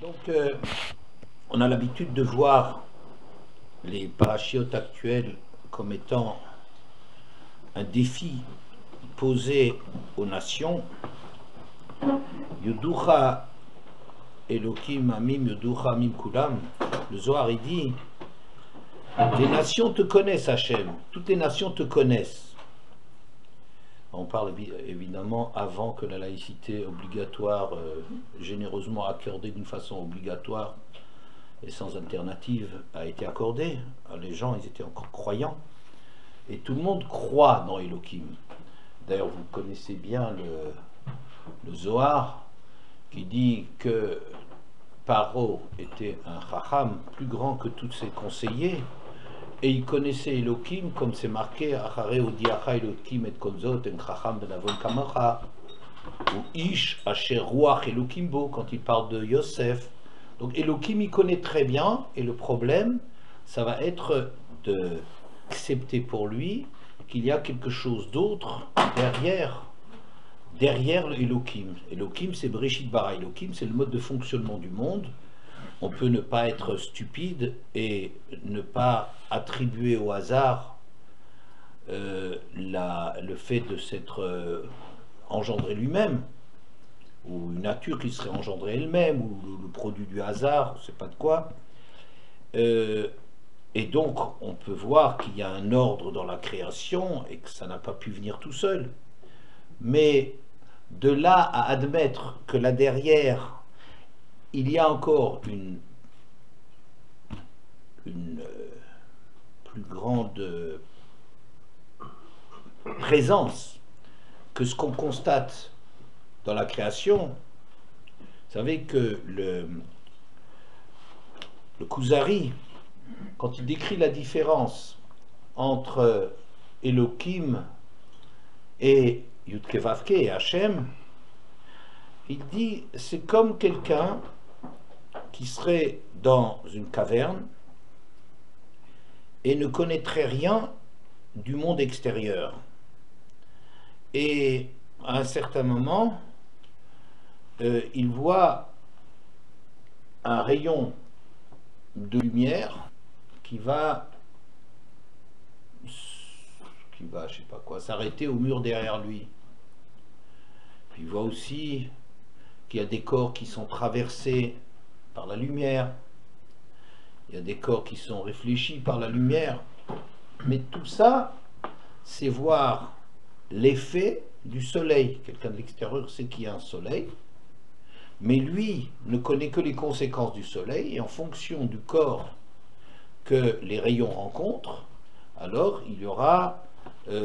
Donc, on a l'habitude de voir les parachiotes actuels comme étant un défi posé aux nations. Yuducha Elohim Amim Yuducha Amim Kulam. Le Zohar il dit: les nations te connaissent, Hachem. Toutes les nations te connaissent. On parle évidemment avant que la laïcité obligatoire, généreusement accordée d'une façon obligatoire et sans alternative, a été accordée. Les gens, ils étaient encore croyants. Et tout le monde croit dans Elohim. D'ailleurs, vous connaissez bien le Zohar, qui dit que Paro était un chacham plus grand que tous ses conseillers, et il connaissait Elohim, comme c'est marqué Achare Odiacha Elohim et Konzot en chacham benavon kamacha, ou Ish Asher Ruach Elohim bo, quand il parle de Yosef. Donc Elohim il connaît très bien, et le problème, ça va être d'accepter pour lui qu'il y a quelque chose d'autre derrière le Elohim. Elohim c'est Bereshit bara, Elohim c'est le mode de fonctionnement du monde. On peut ne pas être stupide et ne pas attribuer au hasard le fait de s'être engendré lui-même, ou une nature qui serait engendrée elle-même, ou le produit du hasard, on ne sait pas de quoi. Et donc, on peut voir qu'il y a un ordre dans la création et que ça n'a pas pu venir tout seul. Mais de là à admettre que là derrière, il y a encore une plus grande présence que ce qu'on constate dans la création. Vous savez que le Kuzari, quand il décrit la différence entre Elohim et Yudke Vavke et Hachem, il dit c'est comme quelqu'un qui serait dans une caverne et ne connaîtrait rien du monde extérieur. Et à un certain moment, il voit un rayon de lumière qui va, je sais pas quoi, s'arrêter au mur derrière lui. Puis il voit aussi qu'il y a des corps qui sont traversés par la lumière. Il y a des corps qui sont réfléchis par la lumière. Mais tout ça, c'est voir l'effet du soleil. Quelqu'un de l'extérieur sait qu'il y a un soleil, mais lui ne connaît que les conséquences du soleil, et en fonction du corps que les rayons rencontrent, alors il y aura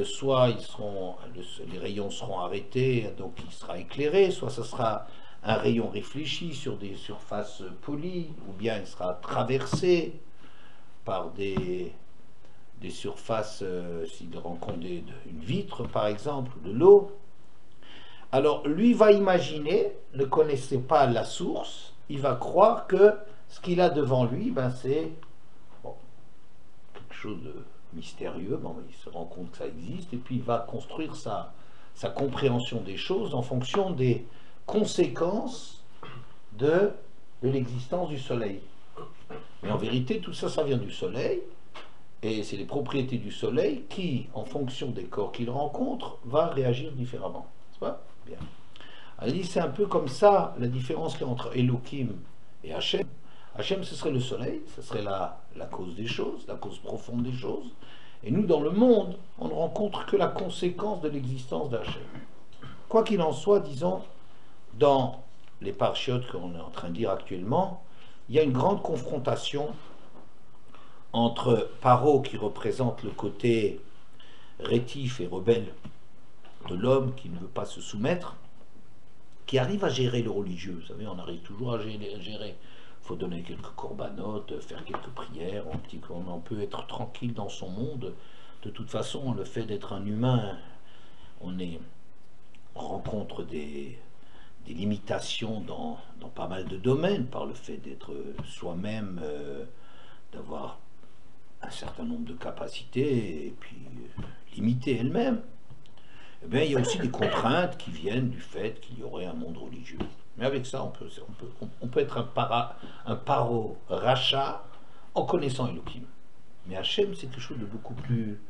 soit les rayons seront arrêtés, donc il sera éclairé, soit ce sera un rayon réfléchi sur des surfaces polies, ou bien il sera traversé par des surfaces, s'il rencontre une vitre par exemple, de l'eau. Alors lui va imaginer, ne connaissait pas la source, il va croire que ce qu'il a devant lui, c'est quelque chose de mystérieux. Il se rend compte que ça existe, et puis il va construire sa compréhension des choses en fonction des conséquences de l'existence du soleil. Mais en vérité, tout ça, ça vient du soleil, et c'est les propriétés du soleil qui, en fonction des corps qu'il rencontre, va réagir différemment. C'est pas bien. Elle dit c'est un peu comme ça la différence qu'il y a entre Elohim et Hachem. Hachem, ce serait le soleil, ce serait la cause des choses, la cause profonde des choses. Et nous, dans le monde, on ne rencontre que la conséquence de l'existence d'Hachem. Quoi qu'il en soit, disons, dans les parachiotes qu'on est en train de lire actuellement, il y a une grande confrontation entre Paro, qui représente le côté rétif et rebelle de l'homme qui ne veut pas se soumettre, qui arrive à gérer le religieux. Vous savez, on arrive toujours à gérer. Il faut donner quelques corbanotes, faire quelques prières, on peut être tranquille dans son monde. De toute façon, le fait d'être un humain, on rencontre des limitations dans pas mal de domaines, par le fait d'être soi-même, d'avoir un certain nombre de capacités, et puis limitées elles-mêmes. eh bien, il y a aussi des contraintes qui viennent du fait qu'il y aurait un monde religieux. Mais avec ça, on peut être un paro-rachat en connaissant Elohim. Mais Hachem, c'est quelque chose de beaucoup plus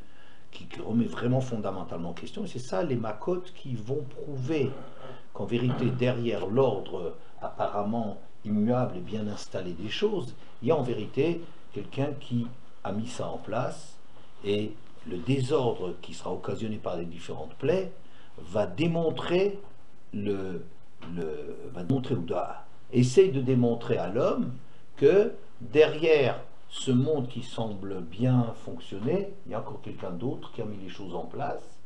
qui remet vraiment fondamentalement en question. Et c'est ça les makotes qui vont prouver qu'en vérité, derrière l'ordre apparemment immuable et bien installé des choses, il y a en vérité quelqu'un qui a mis ça en place, et le désordre qui sera occasionné par les différentes plaies va démontrer ou essaye de démontrer à l'homme que derrière ce monde qui semble bien fonctionner, il y a encore quelqu'un d'autre qui a mis les choses en place,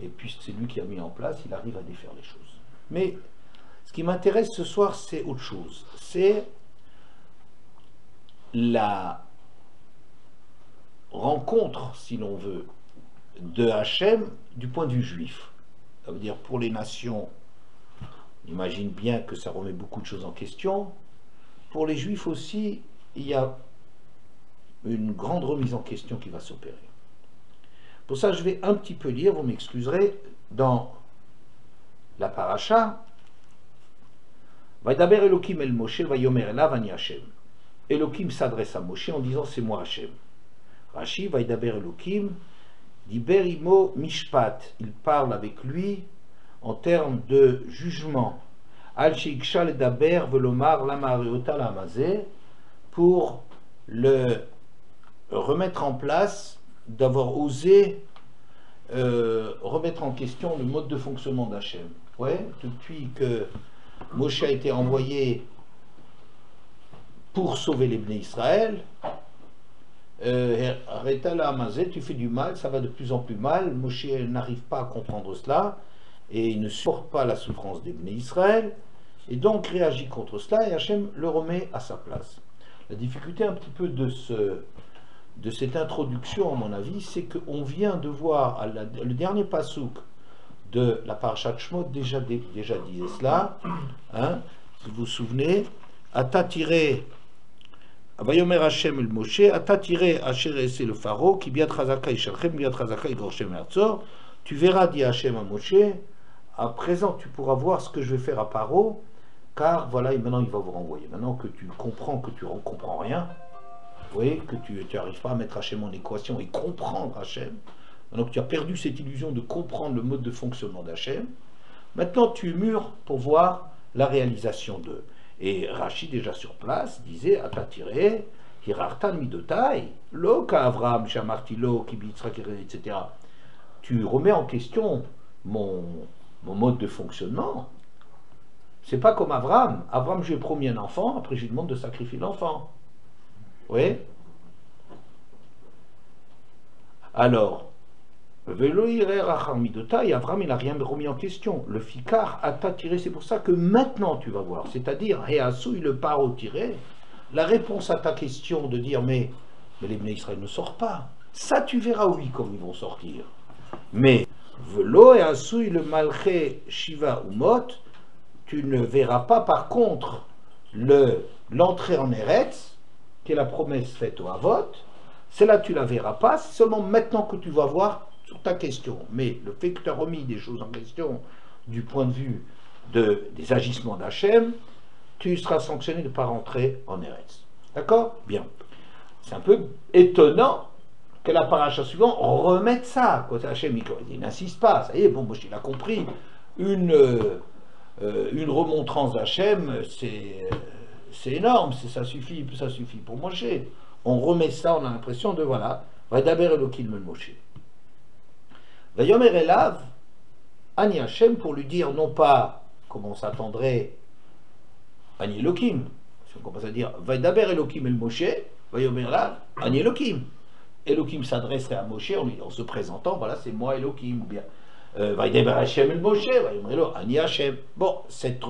et puisque c'est lui qui a mis en place, il arrive à défaire les choses. Mais ce qui m'intéresse ce soir, c'est autre chose. C'est la rencontre, si l'on veut, de Hachem du point de vue juif. Ça veut dire pour les nations, on imagine bien que ça remet beaucoup de choses en question. Pour les juifs aussi, il y a une grande remise en question qui va s'opérer. Pour ça, je vais un petit peu lire, vous m'excuserez, dans la paracha, Vaidaber Elohim el Moshe, Vayomer elav ani Hashem. Elohim s'adresse à Moshe en disant c'est moi Hashem. Rashi, Vaidaber Elohim, Diber imo mishpat. Il parle avec lui en termes de jugement. Al sheiksha ledaber velomar lama areota lamazeh, pour le remettre en place, d'avoir osé remettre en question le mode de fonctionnement d'Hachem. Ouais, depuis que Moshe a été envoyé pour sauver les Bnei Israël, tu fais du mal, ça va de plus en plus mal. Moshe n'arrive pas à comprendre cela et il ne supporte pas la souffrance des Bnei Israël et donc réagit contre cela, et Hachem le remet à sa place. La difficulté un petit peu de cette introduction, à mon avis, c'est qu'on vient de voir le dernier pasouk de la parashat Shemot déjà disait cela, hein, si vous vous souvenez, Ata tiré Vayomer Hashem el Moshe, Ata tiré Asher esse le Pharaon, qui biat chazaka yishalchem, biat chazaka yigorchem erzor. Tu verras, dit Hashem à Moshe, à présent tu pourras voir ce que je vais faire à Paro, car voilà, et maintenant il va vous renvoyer. Maintenant que tu comprends que tu ne comprends rien, vous voyez, que tu n'arrives pas à mettre Hashem en équation et comprendre Hashem, maintenant que tu as perdu cette illusion de comprendre le mode de fonctionnement d'Hachem, maintenant tu es mûr pour voir la réalisation d'eux. Et Rashi, déjà sur place, disait Atatiré, Hirartan midotai, lo ka Avram, shamartilo, kibitzrak, etc. Tu remets en question mon mode de fonctionnement. C'est pas comme Avram. Avram, je lui ai promis un enfant, après je lui demande de sacrifier l'enfant. Oui. Alors, Velo irer achar midotai, Avram, il n'a rien remis en question. Le fikar a tiré, c'est pour ça que maintenant tu vas voir. C'est-à-dire, Heasu, il le paro tiré. La réponse à ta question de dire, mais les Bnei Israël ne sortent pas. Ça, tu verras, oui, comme ils vont sortir. Mais, Velo Heasu, le malché shiva ou mot, tu ne verras pas, par contre, l'entrée en Eretz, qui est la promesse faite au Havot, celle-là tu la verras pas, c'est seulement maintenant que tu vas voir sur ta question. Mais le fait que tu as remis des choses en question du point de vue des agissements d'Hachem, tu seras sanctionné de ne pas rentrer en Eretz. D'accord? Bien. C'est un peu étonnant que la paracha suivante remette ça. Quand Hachem, il n'insiste pas. Ça y est, bon, moi il a compris. Une remontrance d'Hachem, c'est énorme, ça suffit pour Moshe. On remet ça, on a l'impression de, voilà, Vaidaber Elohim el Moshe. Vayomer elav, Ani Hashem, pour lui dire, non pas, comme on s'attendrait, Ani Elohim, si on commence à dire, Vaidaber Elohim el Moshe, Vayomer elav, Ani Elohim. Elohim s'adresserait à Moshe en se présentant, voilà, c'est moi Elohim, ou bien, Vaidaber Hashem el Moshe, Vayomer elav, Ani Hashem. Bon, cette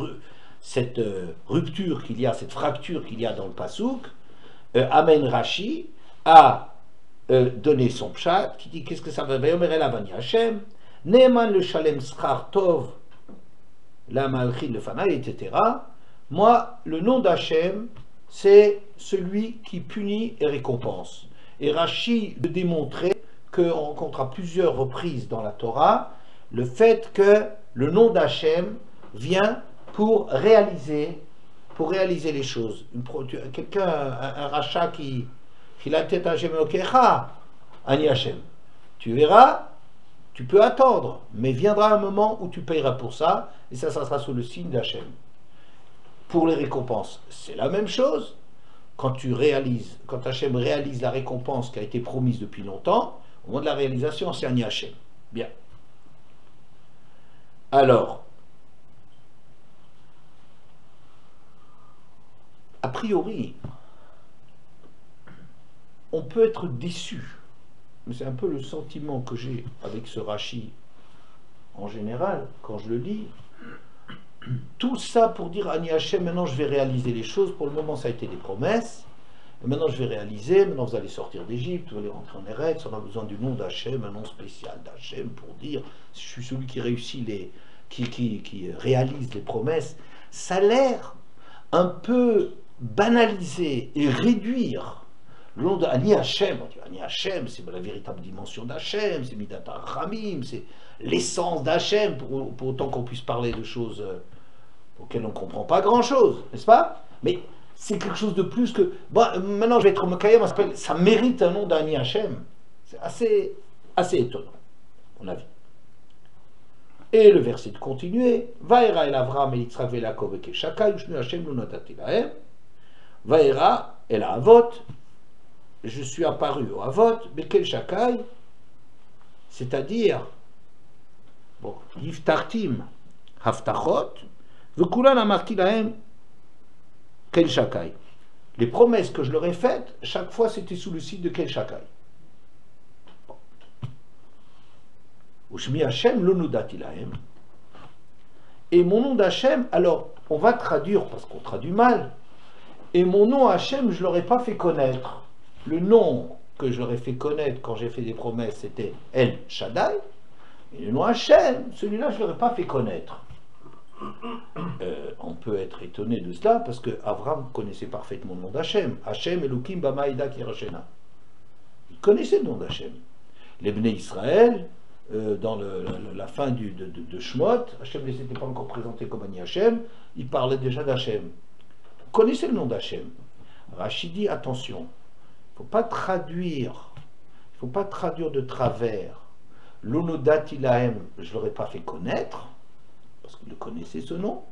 rupture qu'il y a, cette fracture qu'il y a dans le pasouk, amène Rashi à donner son pshat, qui dit qu'est-ce que ça veut dire, Vayomer elav ani Hashem, Ne'eman le shalem schar tov, la malchit le fanaï, etc. Moi, le nom d'Hachem, c'est celui qui punit et récompense. Et Rashi de démontrer qu'on rencontre à plusieurs reprises dans la Torah Le fait que le nom d'Hachem vient pour réaliser les choses. Quelqu'un, un rachat qui a la tête Hachem Elokecha, Ani Hachem. Tu verras, tu peux attendre, mais viendra un moment où tu payeras pour ça, et ça sera sous le signe d'Hachem. Pour les récompenses, c'est la même chose. Quand Hachem réalise la récompense qui a été promise depuis longtemps, au moment de la réalisation, c'est Ani Hachem. Bien. Alors, a priori, on peut être déçu. Mais c'est un peu le sentiment que j'ai avec ce Rashi en général, quand je le lis. Tout ça pour dire Ani Hachem, maintenant je vais réaliser les choses. Pour le moment, ça a été des promesses. Et maintenant je vais réaliser, maintenant vous allez sortir d'Égypte, vous allez rentrer en Eretz, on a besoin du nom d'Hachem, un nom spécial d'Hachem pour dire je suis celui qui réussit qui réalise les promesses. Ça a l'air un peu banaliser et réduire le nom d'Ani Hachem. Ani Hachem, c'est la véritable dimension d'Hachem, c'est Midat HaRachamim, c'est l'essence d'Hachem, pour autant qu'on puisse parler de choses auxquelles on ne comprend pas grand-chose, n'est-ce pas? Mais c'est quelque chose de plus que... Bon, maintenant je vais être Mekayem, ça mérite un nom d'Ani Hachem. C'est assez étonnant, on a vu. Et le verset de continuer, Vaera el Avram el Yitzchak vel Yaakov et Shakai ushnu Hashem lo natati lahem. Vaera el Avot, je suis apparu au Avot, bekel Shakai, c'est-à-dire, bon, Yiftartim Haftachot, vekulan amarti lahem kel Shakai. Les promesses que je leur ai faites, chaque fois c'était sous le signe de kel Shakai. Ushmi Hashem lo nodati lahem. Et mon nom d'Hachem, alors on va traduire parce qu'on traduit mal. Et mon nom Hachem, je ne leur ai pas fait connaître. Le nom que je leur ai fait connaître quand j'ai fait des promesses, c'était El Shaddai. Et le nom Hachem, celui-là, je ne leur ai pas fait connaître. On peut être étonné de cela parce que Avram connaissait parfaitement le nom d'Hachem. Hachem Elokim Bamaïda Kirashena. Il connaissait le nom d'Hachem. Les Bnei Israël, dans la fin de Shemot, Hachem ne s'était pas encore présenté comme Ani Hachem, il parlait déjà d'Hachem. Vous connaissez le nom d'Hachem. Rashi dit attention, il ne faut pas traduire de travers. L'onodati lahem, je ne l'aurais pas fait connaître, parce qu'il connaissait ce nom,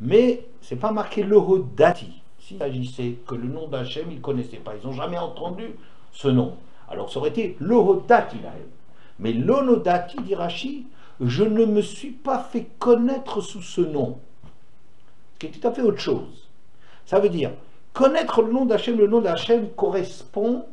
mais ce n'est pas marqué l'ohodati. S'il s'agissait que le nom d'Hachem, ils ne connaissaient pas, ils n'ont jamais entendu ce nom. Alors ça aurait été l'ohodati lahem. Mais l'onodati, dit Rashi, je ne me suis pas fait connaître sous ce nom. Ce qui est tout à fait autre chose. Ça veut dire, connaître le nom d'Hachem correspond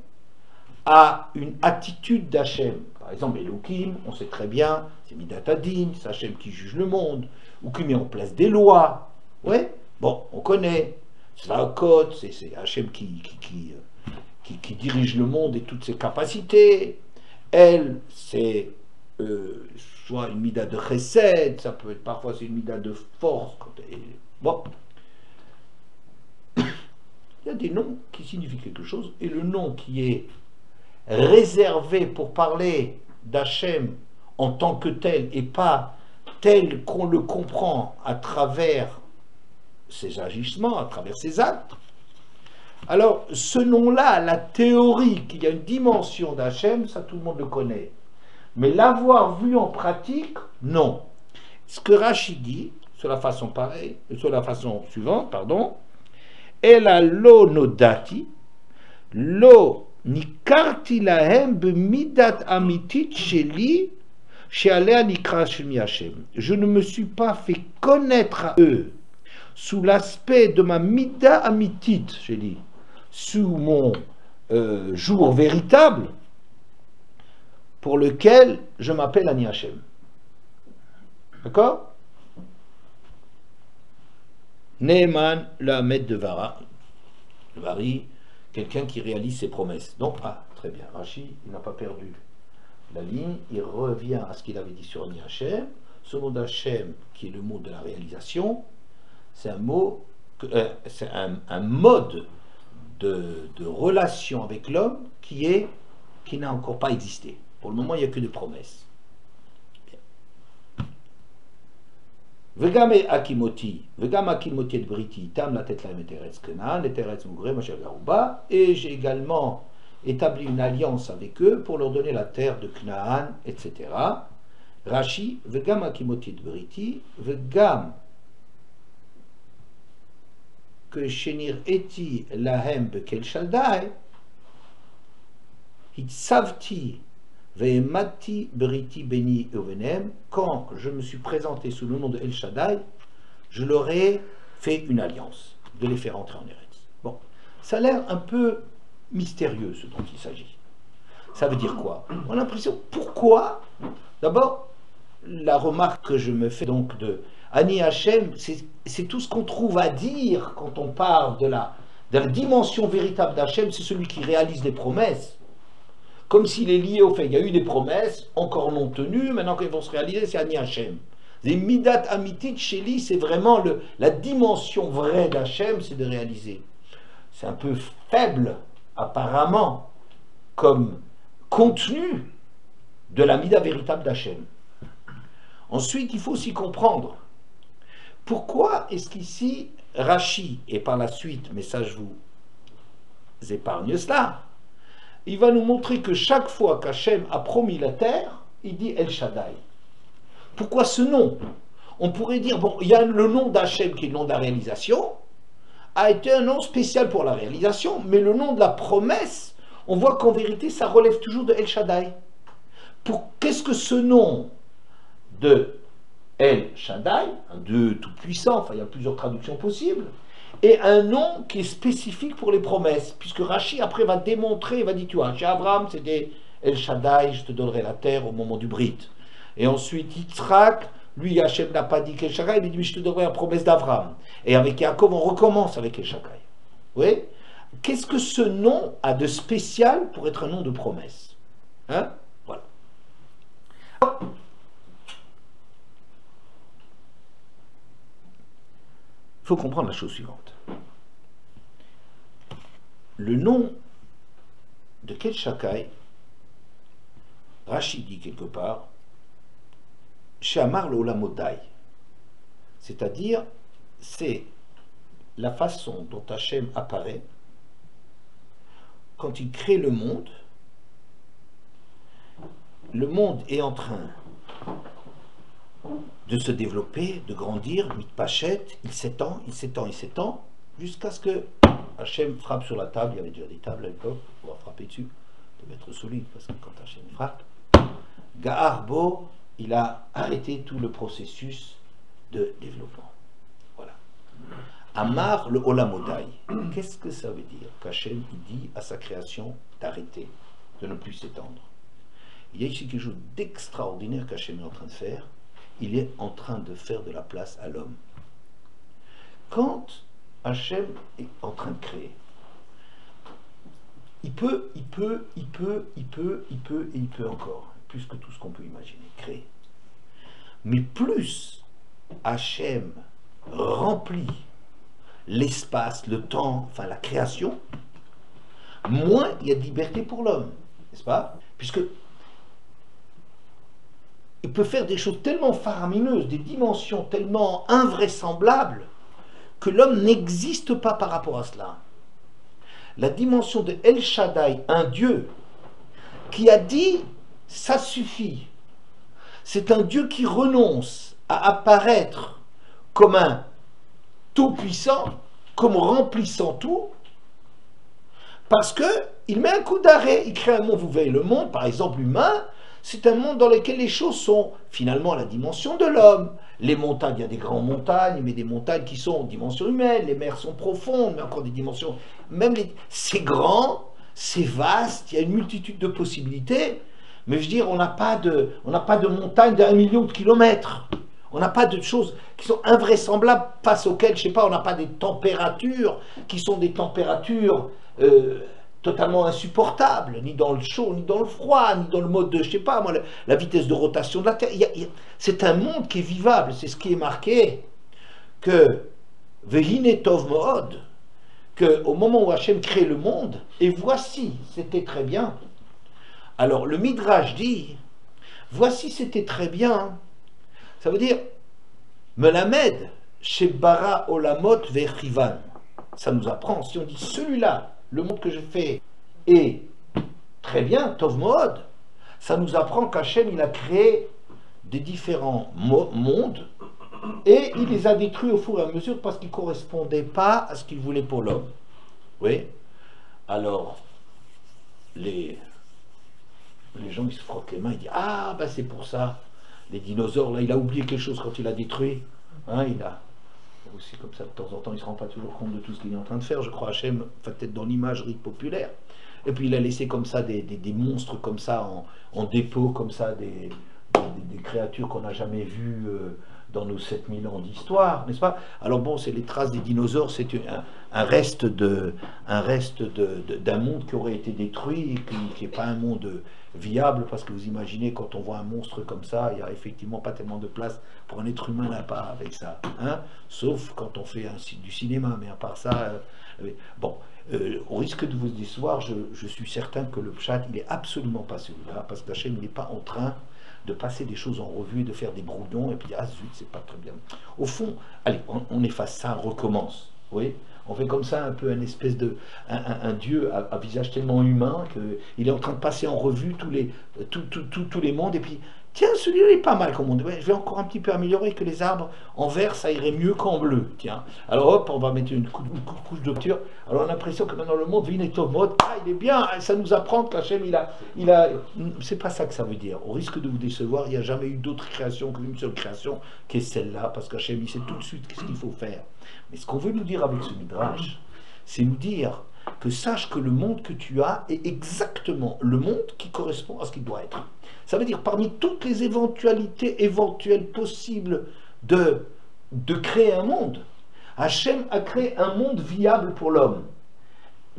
à une attitude d'Hachem. Par exemple, Elohim, on sait très bien, c'est Midat Hadin, c'est Hachem qui juge le monde, ou qui met en place des lois. Ouais, bon, on connaît. Tzvaakot, c'est Hachem qui dirige le monde et toutes ses capacités. Elle, c'est soit une mida de chesed, ça peut être parfois c'est une mida de force. Bon. Il y a des noms qui signifient quelque chose, et le nom qui est réservé pour parler d'Hachem en tant que tel, et pas tel qu'on le comprend à travers ses agissements, à travers ses actes. Alors, ce nom-là, la théorie qu'il y a une dimension d'Hachem, ça tout le monde le connaît. Mais l'avoir vu en pratique, non. Ce que Rashi dit, sur la façon suivante, Ela lo nodati, lo nikarti lahem b'midat amitit sheli, she'alea nikra shemi Hashem. Je ne me suis pas fait connaître à eux sous l'aspect de ma mida amitit, sheli, sous mon jour véritable, pour lequel je m'appelle Ani Hachem. D'accord? Neeman, la maître de Vari, quelqu'un qui réalise ses promesses. Donc, très bien, Rashi, il n'a pas perdu la ligne, il revient à ce qu'il avait dit sur Ani Hachem. Ce mot d'Hachem, qui est le mot de la réalisation, c'est un mot, c'est un mode de relation avec l'homme qui n'a encore pas existé. Pour le moment, il n'y a que des promesses. Bien. Vegam akimoti, vegam akimoti et briti, tam la tête la meteretz kenan, eteretz mugre, masher garouba, et j'ai également établi une alliance avec eux pour leur donner la terre de Canaan, etc. Rashi, vegam akimoti et briti, vegam que shenir eti lahem bekel shaldai, hitzavti ve'emati briti beni uvenem, quand je me suis présenté sous le nom de El Shaddai, je leur ai fait une alliance de les faire entrer en Eretz. Bon, ça a l'air un peu mystérieux ce dont il s'agit. Ça veut dire quoi? On a l'impression, pourquoi? D'abord, la remarque que je me fais donc de Ani Hashem, c'est tout ce qu'on trouve à dire quand on parle de la dimension véritable d'Hachem, c'est celui qui réalise les promesses. Comme s'il est lié au fait, il y a eu des promesses, encore non tenues, maintenant qu'elles vont se réaliser, c'est Ani Hashem. Les Midat Amitit Sheli, c'est vraiment la dimension vraie d'Hachem, c'est de réaliser. C'est un peu faible, apparemment, comme contenu de la Mida véritable d'Hachem. Ensuite, il faut aussi comprendre pourquoi est-ce qu'ici, Rashi, et par la suite, mais ça je vous épargne cela, il va nous montrer que chaque fois qu'Hachem a promis la terre, il dit El Shaddai. Pourquoi ce nom? On pourrait dire, bon, il y a le nom d'Hachem qui est le nom de la réalisation, a été un nom spécial pour la réalisation, mais le nom de la promesse, on voit qu'en vérité, ça relève toujours de El Shaddai. Qu'est-ce que ce nom de El Shaddai, un Dieu tout-puissant, enfin il y a plusieurs traductions possibles, et un nom qui est spécifique pour les promesses, puisque Rashi après va démontrer, il va dire, tu vois, chez Abraham c'était El Shaddai, je te donnerai la terre au moment du Brit. Et ensuite Yitzhak, lui Hachem n'a pas dit qu'El Shaddai, il dit, je te donnerai la promesse d'Abraham. Et avec Yaakov, on recommence avec El Shaddai. Vous voyez? Qu'est-ce que ce nom a de spécial pour être un nom de promesse? Hein? Voilà. Il faut comprendre la chose suivante. Le nom de Kel Shaddai, Rashi dit quelque part, Shamar l'olamodai, c'est-à-dire c'est la façon dont Hachem apparaît quand il crée le monde. Le monde est en train de se développer, de grandir, mitpachet, il s'étend, il s'étend, il s'étend, jusqu'à ce que Hachem frappe sur la table. Il y avait déjà des tables à l'époque, on va frapper dessus, de mettre solide, parce que quand Hachem frappe, Gaharbo, il a arrêté tout le processus de développement. Voilà. Amar le Olamodai, qu'est-ce que ça veut dire? Qu'Hachem, il dit à sa création d'arrêter, de ne plus s'étendre. Il y a ici quelque chose d'extraordinaire qu'Hachem est en train de faire. Il est en train de faire de la place à l'homme. Quand Hachem est en train de créer, il peut encore, plus que tout ce qu'on peut imaginer, créer. Mais plus Hachem remplit l'espace, le temps, enfin la création, moins il y a de liberté pour l'homme, n'est-ce pas? Puisque il peut faire des choses tellement faramineuses, des dimensions tellement invraisemblables, que l'homme n'existe pas par rapport à cela. La dimension de El Shaddai, un Dieu, qui a dit « ça suffit ». C'est un Dieu qui renonce à apparaître comme un tout-puissant, comme remplissant tout, parce qu'il met un coup d'arrêt, il crée un monde, vous voyez le monde, par exemple humain, c'est un monde dans lequel les choses sont finalement à la dimension de l'homme. Les montagnes, il y a des grandes montagnes, mais des montagnes qui sont en dimension humaine, les mers sont profondes, mais encore des dimensions, c'est grand, c'est vaste, il y a une multitude de possibilités, mais je veux dire, on n'a pas de montagne d'1 million de kilomètres. On n'a pas de choses qui sont invraisemblables face auxquelles, je sais pas, on n'a pas des températures qui sont des températures totalement insupportables, ni dans le chaud, ni dans le froid, ni dans le mode de, je sais pas moi, la vitesse de rotation de la Terre. C'est un monde qui est vivable, c'est ce qui est marqué, que Vehine Tov Mood, qu'au moment où Hachem crée le monde, et voici, c'était très bien. Alors le Midrash dit, voici c'était très bien, ça veut dire, Melamed, Shebara Olamot Vechivan. Ça nous apprend, si on dit celui-là, le monde que je fais est très bien, Tov Mood, ça nous apprend qu'Hachem il a créé des différents mondes et il les a détruits au fur et à mesure parce qu'ils ne correspondaient pas à ce qu'il voulait pour l'homme. Oui. Alors, les gens ils se frottent les mains, ils disent ah ben c'est pour ça, les dinosaures là, il a oublié quelque chose quand il a détruit, hein, il a aussi comme ça de temps en temps, il ne se rend pas toujours compte de tout ce qu'il est en train de faire, je crois Hachem, enfin, peut-être dans l'imagerie populaire. Et puis il a laissé comme ça des monstres comme ça en dépôt, comme ça, des créatures qu'on n'a jamais vues dans nos 7000 ans d'histoire, n'est-ce pas? Alors bon, c'est les traces des dinosaures, c'est un reste d'un monde qui aurait été détruit et qui n'est pas un monde viable, parce que vous imaginez, quand on voit un monstre comme ça, il n'y a effectivement pas tellement de place pour un être humain là-bas avec ça, hein? Sauf quand on fait du cinéma, mais à part ça, bon. Au risque de vous décevoir, je suis certain que le pshat, il n'est absolument pas celui-là, parce que Hachem n'est pas en train de passer des choses en revue et de faire des brouillons, et puis ah zut, c'est pas très bien. Au fond, allez, on efface ça, on recommence. Oui, on fait comme ça un peu une espèce de un Dieu à visage tellement humain qu'il est en train de passer en revue tous les mondes, et puis tiens, celui-là est pas mal comme monde. Ouais, je vais encore un petit peu améliorer, que les arbres en vert ça irait mieux qu'en bleu. Tiens, alors hop, on va mettre une couche d'octure. Alors on a l'impression que maintenant le monde vit en mode ah il est bien, ça nous apprend que Hachem il a. C'est pas ça que ça veut dire. Au risque de vous décevoir, il n'y a jamais eu d'autre création qu'une seule création, qui est celle-là, parce qu'Hachem il sait tout de suite ce qu'il faut faire. Mais ce qu'on veut nous dire avec ce midrash, c'est nous dire que sache que le monde que tu as est exactement le monde qui correspond à ce qu'il doit être. Ça veut dire parmi toutes les éventuelles possibles de créer un monde, Hachem a créé un monde viable pour l'homme.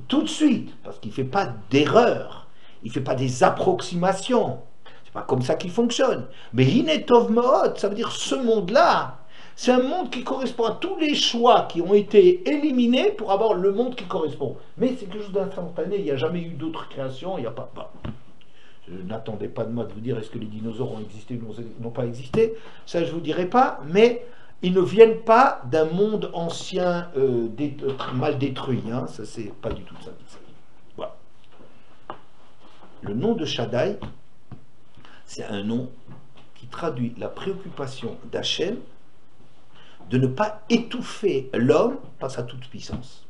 Tout de suite, parce qu'il ne fait pas d'erreur, il ne fait pas des approximations. C'est pas comme ça qu'il fonctionne. Mais Hinetov Mood, ça veut dire ce monde-là, c'est un monde qui correspond à tous les choix qui ont été éliminés pour avoir le monde qui correspond. Mais c'est quelque chose d'instantané, il n'y a jamais eu d'autres créations, il n'y a pas... Je n'attendais pas de moi de vous dire est-ce que les dinosaures ont existé ou n'ont pas existé, ça je ne vous dirai pas, mais ils ne viennent pas d'un monde ancien mal détruit, hein. Ça c'est pas du tout ça. Voilà. Le nom de Shaddai, c'est un nom qui traduit la préoccupation d'Hachem de ne pas étouffer l'homme par sa toute-puissance.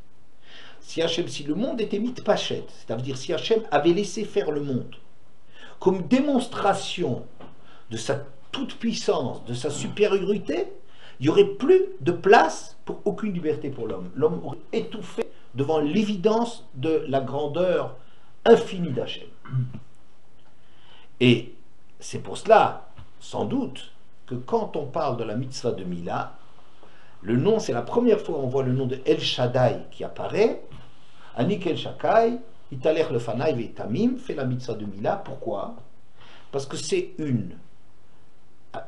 Si le monde était mitpachet, c'est-à-dire si Hachem avait laissé faire le monde, comme démonstration de sa toute-puissance, de sa supériorité, il n'y aurait plus de place pour aucune liberté pour l'homme. L'homme aurait étouffé devant l'évidence de la grandeur infinie d'Hachem. Et c'est pour cela, sans doute, que quand on parle de la mitzvah de Mila, le nom, c'est la première fois on voit le nom de El Shaddai qui apparaît. Anik El Shaddai, Italech le Fanaï ve Tamim, fait la mitzvah de Mila. Pourquoi? Parce que c'est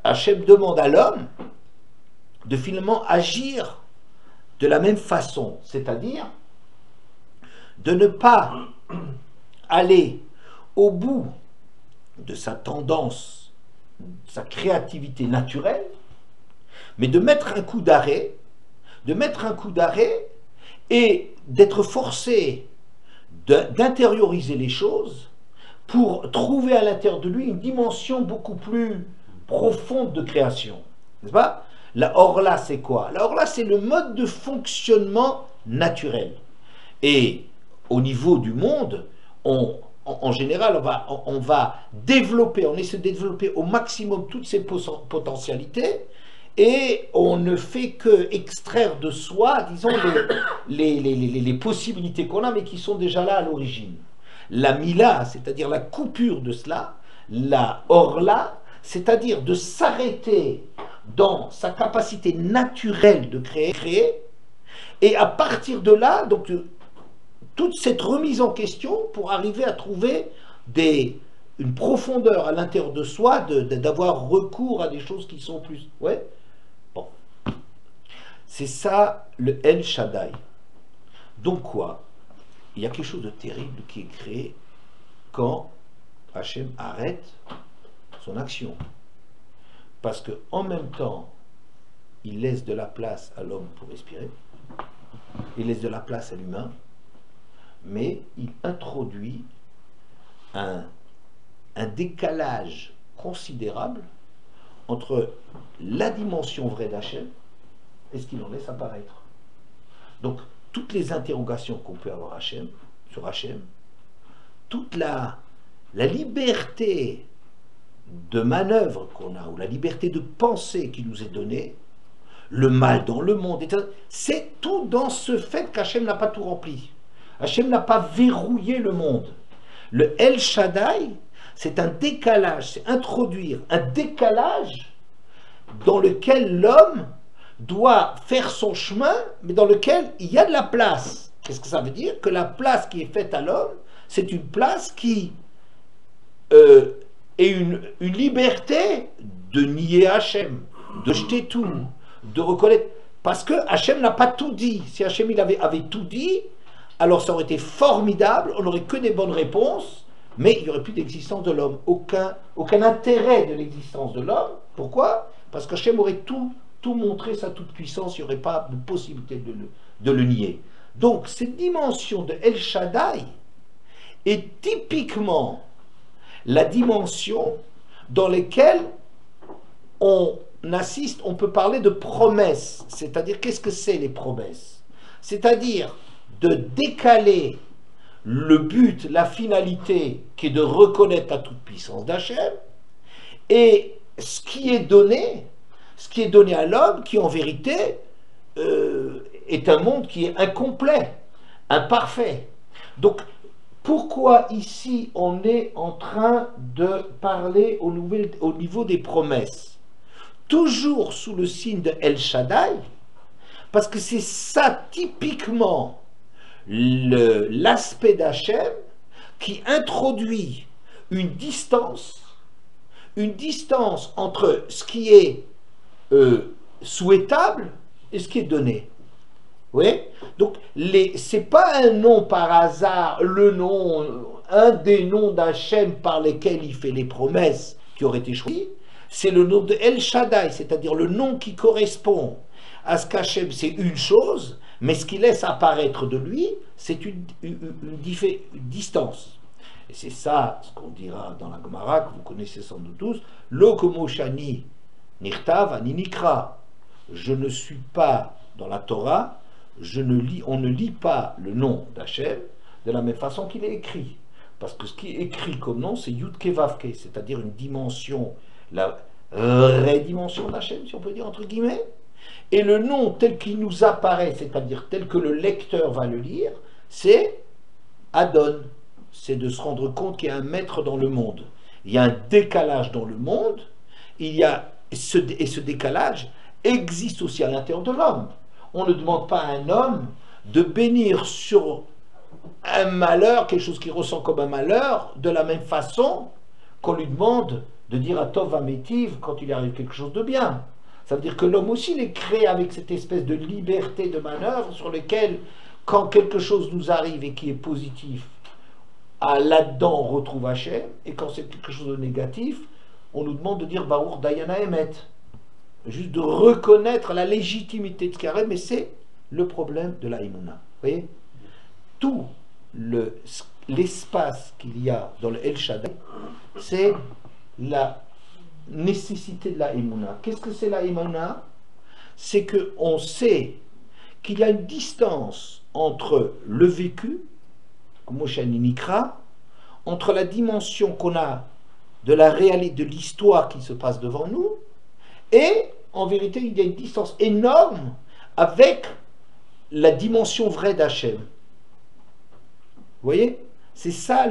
Hachem demande à l'homme de finalement agir de la même façon, c'est-à-dire de ne pas aller au bout de sa tendance, sa créativité naturelle, mais de mettre un coup d'arrêt, et d'être forcé d'intérioriser les choses pour trouver à l'intérieur de lui une dimension beaucoup plus profonde de création. N'est-ce pas? La Orla, c'est quoi? La Orla, c'est le mode de fonctionnement naturel. Et au niveau du monde, en général, on va développer, on essaie de développer au maximum toutes ces potentialités, et on ne fait que extraire de soi, disons, les possibilités qu'on a, mais qui sont déjà là à l'origine. La Mila, c'est-à-dire la coupure de cela, la Orla, c'est-à-dire de s'arrêter dans sa capacité naturelle de créer, et à partir de là, donc, toute cette remise en question pour arriver à trouver une profondeur à l'intérieur de soi, d'avoir recours à des choses qui sont plus... Ouais. Bon. C'est ça le El Shaddai. Donc quoi? Il y a quelque chose de terrible qui est créé quand Hachem arrête son action. Parce que en même temps il laisse de la place à l'homme pour respirer, il laisse de la place à l'humain, mais il introduit un décalage considérable entre la dimension vraie d'Hachem et ce qu'il en laisse apparaître. Donc, toutes les interrogations qu'on peut avoir sur Hachem, toute la liberté de manœuvre qu'on a, ou la liberté de pensée qui nous est donnée, le mal dans le monde, c'est tout dans ce fait qu'Hachem n'a pas tout rempli. Hachem n'a pas verrouillé le monde. Le El Shaddai, c'est un décalage, c'est introduire un décalage dans lequel l'homme doit faire son chemin, mais dans lequel il y a de la place. Qu'est-ce que ça veut dire? Que la place qui est faite à l'homme, c'est une place qui est une liberté de nier Hachem, de jeter tout, de reconnaître. Parce que Hachem n'a pas tout dit. Si Hachem avait tout dit, alors ça aurait été formidable, on n'aurait que des bonnes réponses, mais il n'y aurait plus d'existence de l'homme, aucun intérêt de l'existence de l'homme. Pourquoi? Parce qu'Hachem aurait tout montré sa toute-puissance, il n'y aurait pas de possibilité de le nier. Donc cette dimension de El Shaddai est typiquement la dimension dans laquelle on assiste, on peut parler de promesses, c'est-à-dire qu'est-ce que c'est les promesses? C'est-à-dire de décaler le but, la finalité, qui est de reconnaître la toute-puissance d'Hachem, et ce qui est donné à l'homme, qui en vérité est un monde qui est incomplet, imparfait. Donc, pourquoi ici on est en train de parler au niveau des promesses? Toujours sous le signe de El Shaddai, parce que c'est ça typiquement l'aspect d'Hachem qui introduit une distance entre ce qui est souhaitable et ce qui est donné. Vous voyez? Donc, c'est pas un nom par hasard, un des noms d'Hachem par lesquels il fait les promesses qui auraient été choisis, c'est le nom de El Shaddai, c'est-à-dire le nom qui correspond à ce qu'Hachem c'est une chose, mais ce qu'il laisse apparaître de lui, c'est une distance. Et c'est ça ce qu'on dira dans la Gemara, que vous connaissez sans doute tous, Lo komo shani nirtav ani nikra. Je ne suis pas dans la Torah, on ne lit pas le nom d'Hachem de la même façon qu'il est écrit. Parce que ce qui est écrit comme nom, c'est Yud Ke Vav Ke, c'est-à-dire une dimension, la vraie dimension d'Hachem, si on peut dire entre guillemets. Et le nom tel qu'il nous apparaît, c'est-à-dire tel que le lecteur va le lire, c'est Adon. C'est de se rendre compte qu'il y a un maître dans le monde. Il y a un décalage dans le monde, et ce décalage existe aussi à l'intérieur de l'homme. On ne demande pas à un homme de bénir sur un malheur, quelque chose qui ressent comme un malheur, de la même façon qu'on lui demande de dire à Tov Amétiv quand il arrive quelque chose de bien. Ça veut dire que l'homme aussi il est créé avec cette espèce de liberté de manœuvre sur lequel, quand quelque chose nous arrive et qui est positif, là-dedans on retrouve Hachem, et quand c'est quelque chose de négatif, on nous demande de dire Baruch Dayana Emet. Juste de reconnaître la légitimité de ce qui arrive, mais c'est le problème de la Emouna. Vous voyez? Tout l'espace qu'il y a dans le El Shaddai, c'est la nécessité de la Emouna. Qu'est-ce que c'est la Emouna? C'est qu'on sait qu'il y a une distance entre le vécu, comme Moshani Nikra, entre la dimension qu'on a de la réalité, de l'histoire qui se passe devant nous, et en vérité, il y a une distance énorme avec la dimension vraie d'Hachem. Vous voyez? C'est ça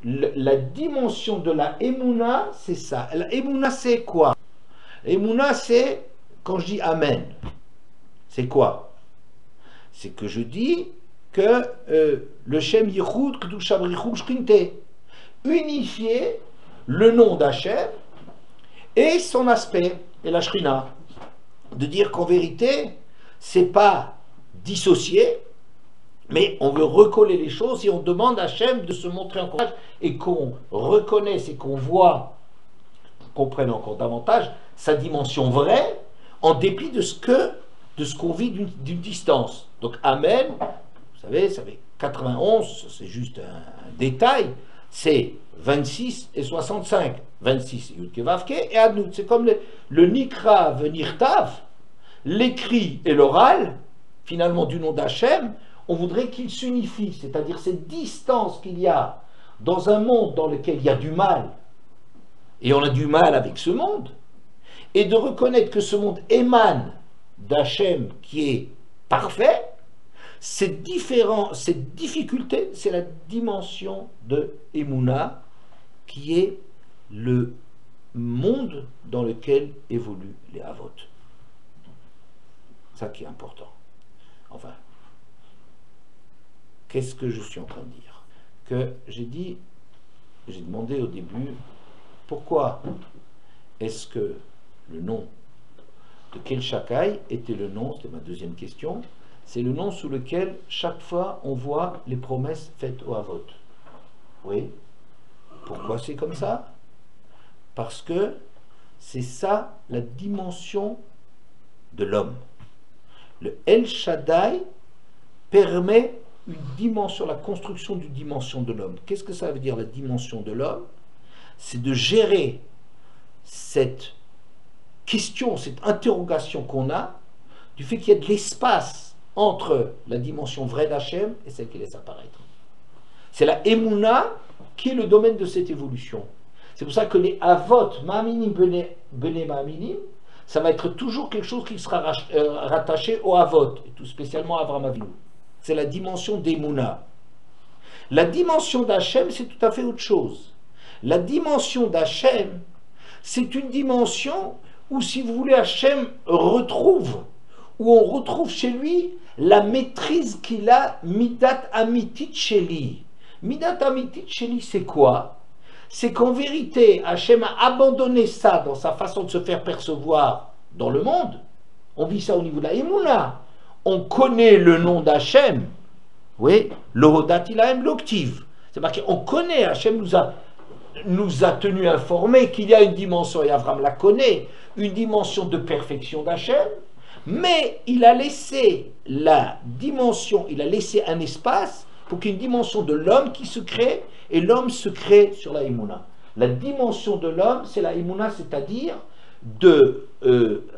la dimension de la Emouna, c'est ça. La Emouna, c'est quoi? Emouna, c'est quand je dis Amen. C'est quoi? C'est que je dis que le Shem Yichud Kedusha Brichut Shkinte, unifier le nom d'Hachem et son aspect, et la Shrina, de dire qu'en vérité, c'est pas dissocié, mais on veut recoller les choses et on demande à Hachem de se montrer encore et qu'on reconnaisse et qu'on voit, qu'on prenne encore davantage sa dimension vraie, en dépit de ce qu'on vit d'une distance. Donc Amen, vous savez, ça fait 91, c'est juste un détail, c'est 26 et 65. 26 Yudke Vavke et Adnout. C'est comme le Nikra venir Tav, l'écrit et l'oral, finalement du nom d'Hachem, on voudrait qu'ils s'unifient, c'est-à-dire cette distance qu'il y a dans un monde dans lequel il y a du mal, et on a du mal avec ce monde, et de reconnaître que ce monde émane d'Hachem qui est parfait. Cette difficulté, c'est la dimension de Emouna, qui est le monde dans lequel évoluent les Havot. Ça qui est important. Enfin, qu'est-ce que je suis en train de dire? Que j'ai demandé au début, pourquoi est-ce que le nom de Kel Shakai était le nom, c'était ma deuxième question, c'est le nom sous lequel chaque fois on voit les promesses faites au Havot. Oui. Pourquoi c'est comme ça? Parce que c'est ça la dimension de l'homme. Le El Shaddai permet une dimension, la construction d'une dimension de l'homme. Qu'est-ce que ça veut dire la dimension de l'homme? C'est de gérer cette question, cette interrogation qu'on a du fait qu'il y a de l'espace entre la dimension vraie d'Hachem et celle qui laisse apparaître. C'est la Emouna qui est le domaine de cette évolution. C'est pour ça que les Avot, Ma'aminim, Bene Ma'aminim, ça va être toujours quelque chose qui sera rattaché au Avot, et tout spécialement à Avraham Avinu. C'est la dimension d'Emouna. La dimension d'Hachem, c'est tout à fait autre chose. La dimension d'Hachem, c'est une dimension où, si vous voulez, Hachem retrouve, où on retrouve chez lui la maîtrise qu'il a, Midat Amitit Sheli. Midat Amitit Sheli, c'est quoi? C'est qu'en vérité, Hachem a abandonné ça dans sa façon de se faire percevoir dans le monde. On vit ça au niveau de la Emouna. On connaît le nom d'Hachem. Oui, l'Ohodat Ilahem l'Octive. C'est marqué, on connaît, Hachem nous a tenus informés qu'il y a une dimension, et Abraham la connaît, une dimension de perfection d'Hachem, mais il a laissé la dimension, il a laissé un espace pour qu'il y ait une dimension de l'homme qui se crée, et l'homme se crée sur la Emouna. La dimension de l'homme, c'est la Emouna, c'est-à-dire de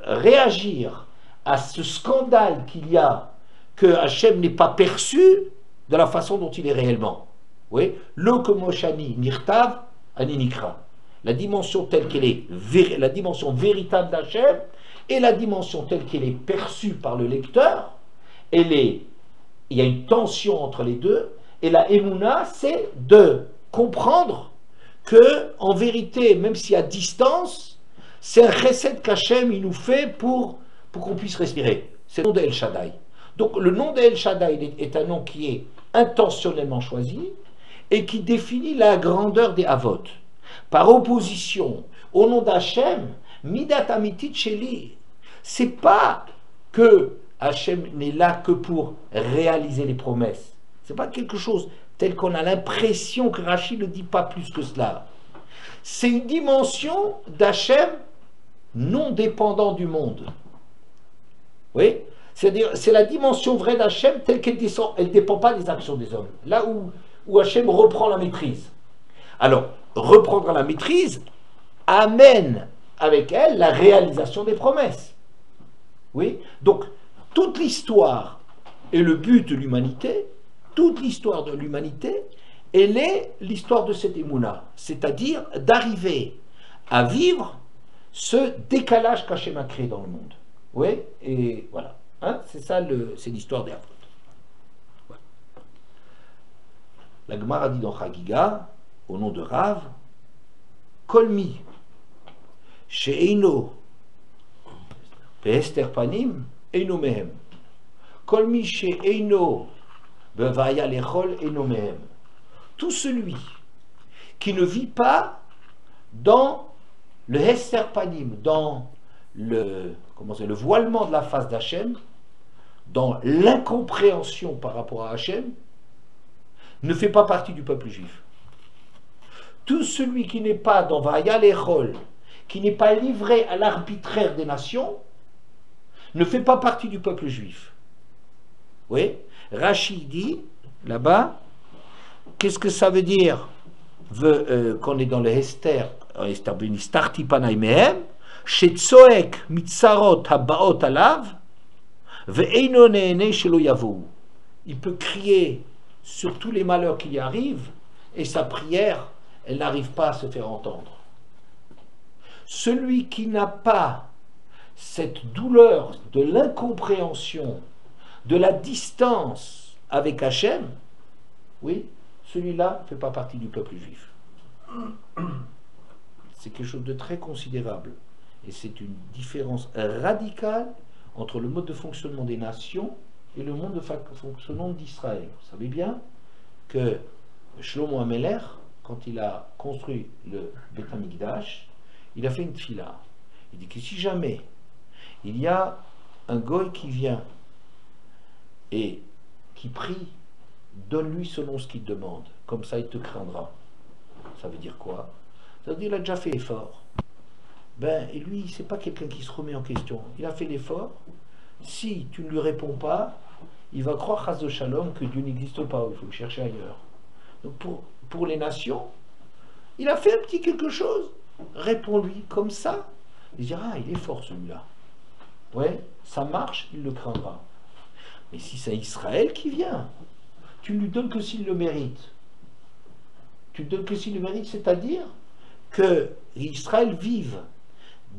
réagir à ce scandale qu'il y a, que Hachem n'est pas perçu de la façon dont il est réellement. Oui, le Komoshani Nirtav Aninikra. La dimension telle qu'elle est, la dimension véritable d'Hachem, et la dimension telle qu'elle est perçue par le lecteur, il y a une tension entre les deux, et la Emouna, c'est de comprendre que, en vérité, même si à distance, c'est un chesed qu'Hachem il nous fait pour qu'on puisse respirer. C'est le nom de El Shaddai. Donc le nom de El Shaddai est un nom qui est intentionnellement choisi et qui définit la grandeur des Havot. Par opposition au nom d'Hachem, Midat Amitit Sheli, c'est pas que Hachem n'est là que pour réaliser les promesses. C'est pas quelque chose tel qu'on a l'impression que Rashi ne dit pas plus que cela. C'est une dimension d'Hachem non dépendant du monde. Oui, c'est-à-dire c'est la dimension vraie d'Hachem telle qu'elle descend, elle ne dépend pas des actions des hommes. Là où Hachem reprend la maîtrise. Alors, reprendre la maîtrise amène avec elle la réalisation des promesses. Oui, donc toute l'histoire et le but de l'humanité, toute l'histoire de l'humanité, elle est l'histoire de cette Emouna, c'est-à-dire d'arriver à vivre ce décalage qu'Hachem a créé dans le monde. Oui, et voilà. Hein, c'est ça, c'est l'histoire des Havot. Ouais. La Gemara dit dans Chagiga, au nom de Rav, Kolmi, She'eino, Be'ester Panim, Eino Mehem. Kolmi She'eino, Be'vaya Lechol, Eino Mehem. Tout celui qui ne vit pas dans le Hester Panim, dans le voilement de la face d'Hachem, dans l'incompréhension par rapport à Hachem, ne fait pas partie du peuple juif. Tout celui qui n'est pas dans Vaya Lechol, qui n'est pas livré à l'arbitraire des nations, ne fait pas partie du peuple juif. Oui, Rashi dit, là-bas, qu'est-ce que ça veut dire qu'on est dans le Hester, Hester Beni Starti Panay Mehem, Shetzoek Mitzarot Habaot Alav, Ve'eino Neene Shelo Yavou. Il peut crier sur tous les malheurs qui y arrivent, et sa prière, elle n'arrive pas à se faire entendre. Celui qui n'a pas cette douleur de l'incompréhension, de la distance avec Hachem, oui, celui-là ne fait pas partie du peuple juif. C'est quelque chose de très considérable. Et c'est une différence radicale entre le mode de fonctionnement des nations et le mode de fonctionnement d'Israël. Vous savez bien que Shlomo HaMelech, quand il a construit le Beth HaMikdash, il a fait une tfila. Il dit que si jamais il y a un goy qui vient et qui prie, donne-lui selon ce qu'il demande, comme ça il te craindra. Ça veut dire quoi? Ça veut dire qu'il a déjà fait l'effort. Et lui, c'est pas quelqu'un qui se remet en question. Il a fait l'effort. Si tu ne lui réponds pas, il va croire, chas de shalom, que Dieu n'existe pas, il faut le chercher ailleurs. Donc pour les nations, il a fait un petit quelque chose. Réponds-lui comme ça. Il dira, il est fort celui-là. Ouais, ça marche, il le craindra. Mais si c'est Israël qui vient, tu ne lui donnes que s'il le mérite. Tu ne donnes que s'il le mérite, c'est-à-dire que Israël vive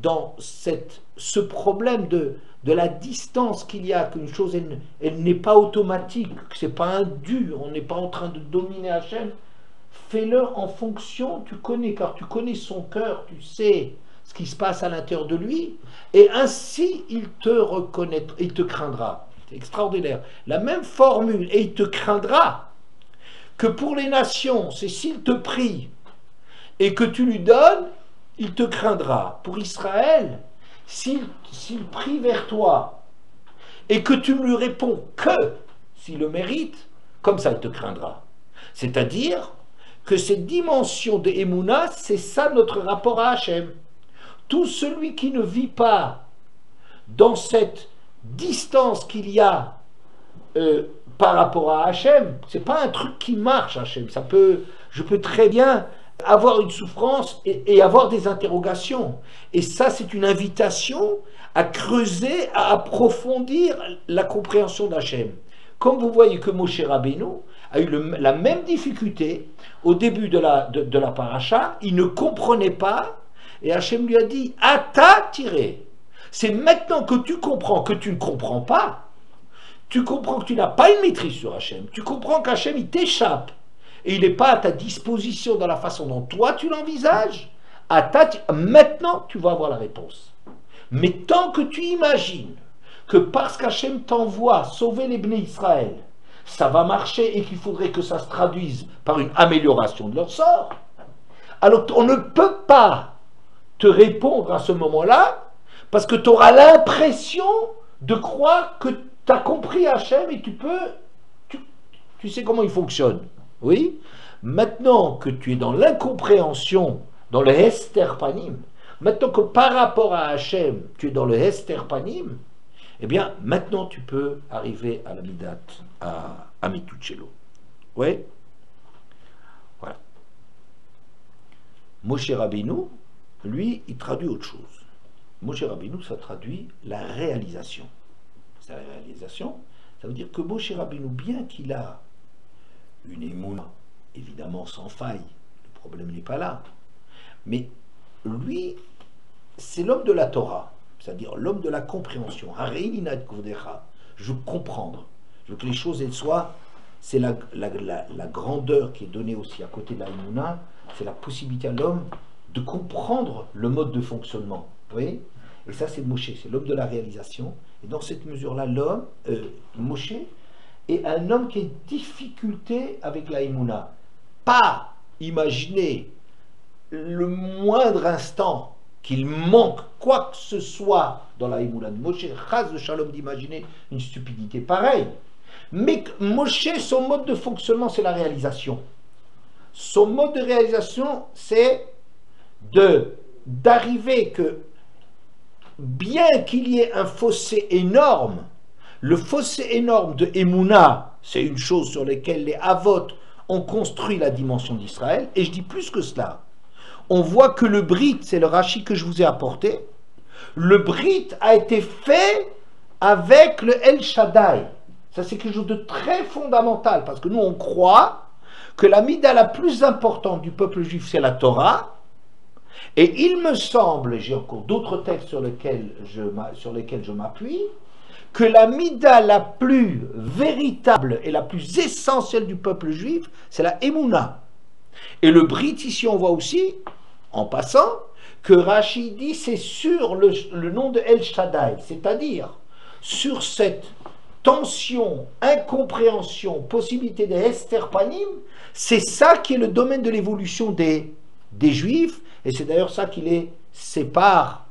dans ce problème de la distance qu'il y a, qu'une chose elle n'est pas automatique, que ce n'est pas un dur, on n'est pas en train de dominer Hachem. Fais-le en fonction, car tu connais son cœur, tu sais ce qui se passe à l'intérieur de lui, et ainsi il te reconnaîtra, il te craindra. C'est extraordinaire. La même formule, et il te craindra, que pour les nations, c'est s'il te prie et que tu lui donnes, il te craindra. Pour Israël, s'il prie vers toi et que tu ne lui réponds que s'il le mérite, comme ça il te craindra. C'est-à-dire que cette dimension de Emouna, c'est ça notre rapport à Hachem. Tout celui qui ne vit pas dans cette distance qu'il y a par rapport à Hachem, c'est pas un truc qui marche, Hachem. Je peux très bien avoir une souffrance et avoir des interrogations. Et ça, c'est une invitation à creuser, à approfondir la compréhension d'Hachem. Comme vous voyez que Moshe Rabbeinu a eu la même difficulté au début de la paracha, il ne comprenait pas, et Hachem lui a dit, Ata tiré. C'est maintenant que tu comprends que tu ne comprends pas, tu comprends que tu n'as pas une maîtrise sur Hachem, tu comprends qu'Hachem il t'échappe, et il n'est pas à ta disposition dans la façon dont toi tu l'envisages, maintenant tu vas avoir la réponse. Mais tant que tu imagines que parce qu'Hachem t'envoie sauver les Bnei Israël, ça va marcher et qu'il faudrait que ça se traduise par une amélioration de leur sort, alors on ne peut pas te répondre à ce moment-là parce que tu auras l'impression de croire que tu as compris Hachem et tu sais comment il fonctionne. Oui? Maintenant que tu es dans l'incompréhension, dans le Hester Panim, maintenant que par rapport à Hachem, tu es dans le Hester Panim, eh bien, maintenant tu peux arriver à la Midat, à Mituchelo. Oui? Voilà. Moshe Rabbeinu, lui, il traduit autre chose. Moshe Rabbeinu, ça traduit la réalisation. C'est la réalisation, ça veut dire que Moshe Rabbeinu, bien qu'il a une émouna, évidemment sans faille, le problème n'est pas là, mais lui, c'est l'homme de la Torah, c'est-à-dire l'homme de la compréhension. Je veux comprendre, je veux que les choses elles soient, c'est la grandeur qui est donnée aussi à côté de la émouna, c'est la possibilité à l'homme de comprendre le mode de fonctionnement. Vous voyez? Et ça, c'est Moshe, c'est l'homme de la réalisation. Et dans cette mesure-là, Moshe, est un homme qui a une difficulté avec la Emouna. Pas imaginer le moindre instant qu'il manque quoi que ce soit dans la Emouna de Moshe, chas de shalom d'imaginer une stupidité pareille. Mais Moshe, son mode de fonctionnement, c'est la réalisation. Son mode de réalisation, c'est d'arriver que bien qu'il y ait un fossé énorme, le fossé énorme de Emouna, c'est une chose sur laquelle les Havot ont construit la dimension d'Israël, et je dis plus que cela. On voit que le Brit, c'est le Rashi que je vous ai apporté, le Brit a été fait avec le El Shaddai. Ça, c'est quelque chose de très fondamental, parce que nous, on croit que la mida la plus importante du peuple juif, c'est la Torah, et il me semble, j'ai encore d'autres textes sur lesquels je m'appuie, que la mida la plus véritable et la plus essentielle du peuple juif, c'est la Emouna. Et le Brit, ici, on voit aussi, en passant, que Rashi dit c'est sur le nom de El Shaddai, c'est-à-dire sur cette tension, incompréhension, possibilité des Esther Panim, c'est ça qui est le domaine de l'évolution des Juifs, et c'est d'ailleurs ça qui les sépare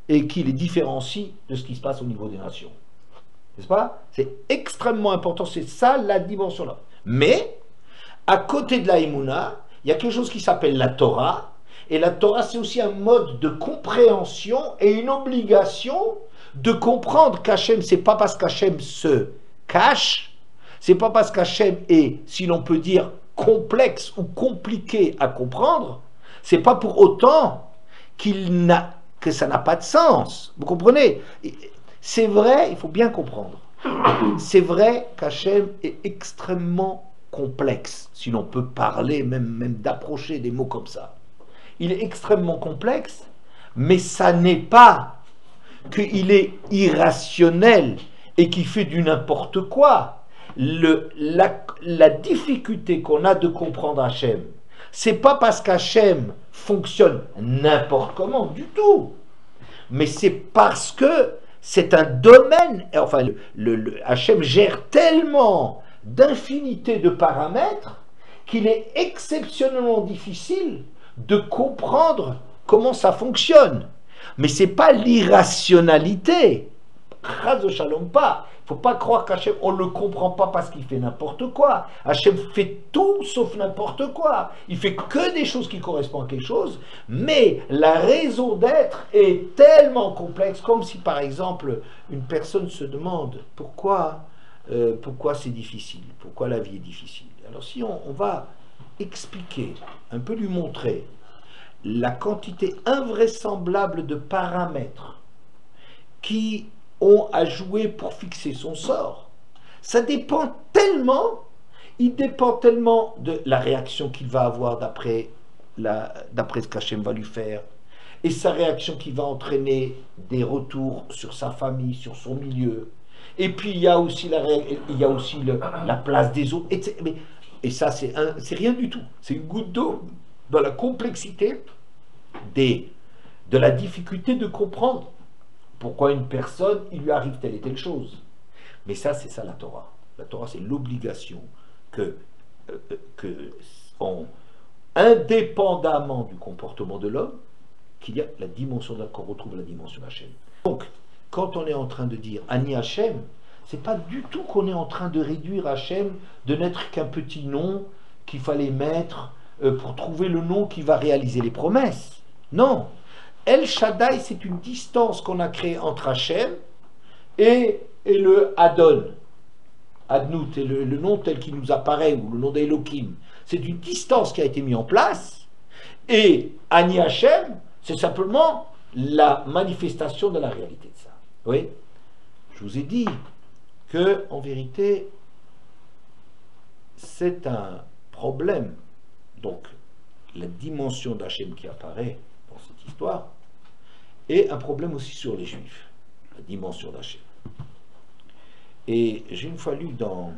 et qui les différencie de ce qui se passe au niveau des nations. N'est-ce pas? C'est extrêmement important, c'est ça la dimension-là. Mais, à côté de la Emouna, il y a quelque chose qui s'appelle la Torah, et la Torah c'est aussi un mode de compréhension et une obligation de comprendre qu'Hachem, c'est pas parce qu'Hachem se cache, c'est pas parce qu'Hachem est, si l'on peut dire, complexe ou compliqué à comprendre, c'est pas pour autant que ça n'a pas de sens. Vous comprenez? C'est vrai, il faut bien comprendre. C'est vrai qu'Hachem est extrêmement complexe, si l'on peut parler, même d'approcher des mots comme ça. Il est extrêmement complexe, mais ça n'est pas qu'il est irrationnel et qu'il fait du n'importe quoi. La difficulté qu'on a de comprendre Hachem, c'est pas parce qu'Hachem fonctionne n'importe comment du tout, mais c'est parce que c'est un domaine, enfin, Hachem gère tellement d'infinité de paramètres qu'il est exceptionnellement difficile de comprendre comment ça fonctionne. Mais ce n'est pas l'irrationalité. Chas de shalom pas. Il ne faut pas croire qu'Hachem, on ne le comprend pas parce qu'il fait n'importe quoi. Hachem fait tout sauf n'importe quoi. Il fait que des choses qui correspondent à quelque chose, mais la raison d'être est tellement complexe, comme si par exemple une personne se demande pourquoi c'est difficile, pourquoi la vie est difficile. Alors si on va expliquer, un peu lui montrer la quantité invraisemblable de paramètres qui ont à jouer pour fixer son sort, ça dépend tellement, il dépend tellement de la réaction qu'il va avoir d'après ce qu'Hachem va lui faire, et sa réaction qui va entraîner des retours sur sa famille, sur son milieu, et puis il y a aussi la place des autres, et ça c'est rien du tout, c'est une goutte d'eau dans la complexité de la difficulté de comprendre pourquoi une personne, il lui arrive telle et telle chose. Mais ça, c'est ça la Torah. La Torah, c'est l'obligation indépendamment du comportement de l'homme, qu'il y a la dimension qu'on retrouve la dimension d'Hachem. Donc, quand on est en train de dire Ani Hachem, c'est pas du tout qu'on est en train de réduire Hachem, de n'être qu'un petit nom qu'il fallait mettre pour trouver le nom qui va réaliser les promesses. Non. El Shaddai, c'est une distance qu'on a créée entre Hachem et le Adon, Adnout, et le nom tel qu'il nous apparaît, ou le nom d'Elohim. C'est une distance qui a été mise en place, et Ani Hachem, c'est simplement la manifestation de la réalité de ça. Oui, je vous ai dit que, en vérité, c'est un problème. Donc, la dimension d'Hachem qui apparaît dans cette histoire, et un problème aussi sur les Juifs, la dimension d'Hachem. Et j'ai une fois lu dans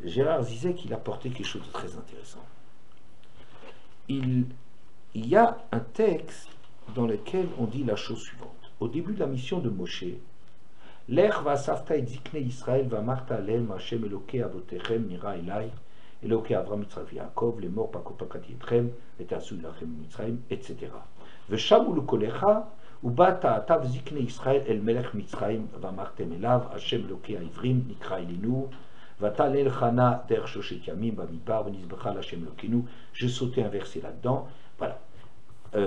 Gérard Zizek, il apportait quelque chose de très intéressant. Il y a un texte dans lequel on dit la chose suivante. Au début de la mission de Moshe, Lech va'asafta et zikne Israël va'amarta alehem Hashem Elokei avotechem nira elai Elokei Avram Yitzchak Yaakov les morts pakopakati etrem et tasu lachem Mitzrayim, etc. Veshamu lekolecha ubata atav zikne Israël el melech Mitzrayim va'amartem elav Hashem Elokei Ivrim nikra elinu vatal el chana der shoshet yamim bamidbar v'nizbecha l'Hashem Elokeinu. Je sautais un verset là-dedans. Voilà.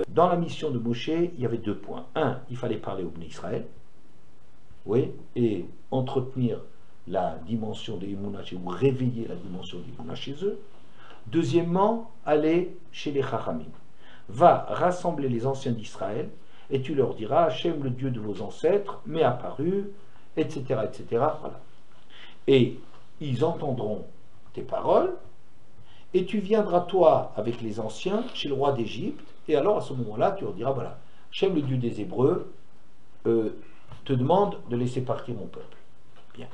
Dans la mission de Moshe, il y avait 2 points. Un, il fallait parler au Bnei Israël, oui, et entretenir la dimension des Emouna chez eux, ou réveiller la dimension des Emouna chez eux. Deuxièmement, aller chez les Chachamim. Va rassembler les anciens d'Israël, et tu leur diras, Hachem, le Dieu de vos ancêtres, m'est apparu, etc., etc. Voilà. Et ils entendront tes paroles, et tu viendras, toi, avec les anciens, chez le roi d'Égypte, et alors, à ce moment-là, tu leur diras, voilà, Hachem, le Dieu des Hébreux, te demande de laisser partir mon peuple. Bien.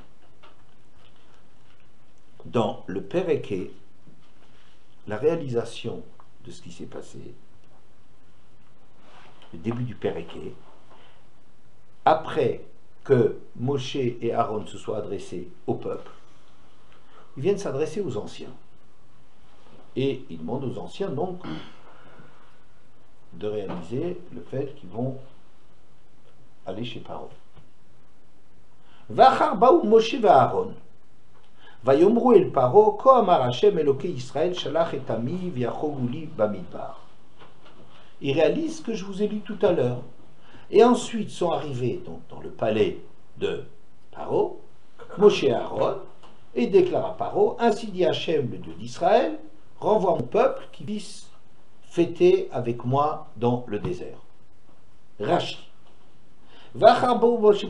Dans le Péréké, la réalisation de ce qui s'est passé, le début du Péréké, après que Moshe et Aaron se soient adressés au peuple, ils viennent s'adresser aux anciens. Et ils demandent aux anciens donc de réaliser le fait qu'ils vont aller chez Paro. Vachar baou Moshe ve'Aaron. Vayomru el Paro, ko amar Hashem Eloke Israël, shalach et ami viachoguli bamidbar. Ils réalisent ce que je vous ai lu tout à l'heure. Et ensuite sont arrivés donc, dans le palais de Paro, Moshe et Aaron, et déclarent à Paro, ainsi dit Hashem, le Dieu d'Israël, renvoie mon peuple qui puisse fêter avec moi dans le désert. Rashi. Vachar baou Moshe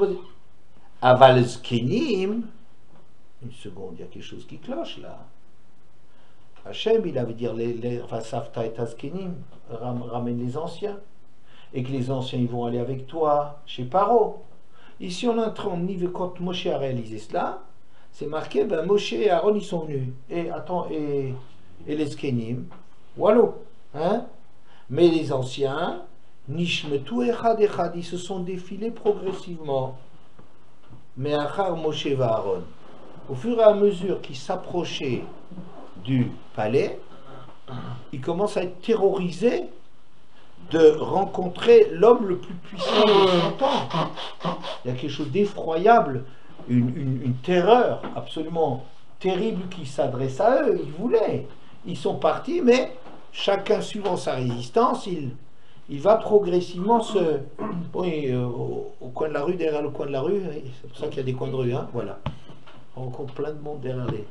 Aval zkenim, une seconde, il y a quelque chose qui cloche là. Hachem, il avait dit Vasafta et Azkenim, ramène les anciens, et que les anciens ils vont aller avec toi chez Paro. Ici on est en train, quand Moshe a réalisé cela, c'est marqué, ben Moshe et Aaron ils sont venus. Et attends, et les Zkenim, voilà, hein? Mais les anciens, Nishmetu echad echad, ils se sont défilés progressivement. Mais Achar Moshe et Aaron, au fur et à mesure qu'ils s'approchaient du palais, ils commencent à être terrorisés de rencontrer l'homme le plus puissant de son temps. Il y a quelque chose d'effroyable, une terreur absolument terrible qui s'adresse à eux. Ils voulaient, ils sont partis, mais chacun suivant sa résistance, il va progressivement au coin de la rue, derrière le coin de la rue, c'est pour ça qu'il y a des coins de rue, hein, voilà. On rencontre plein de monde derrière les.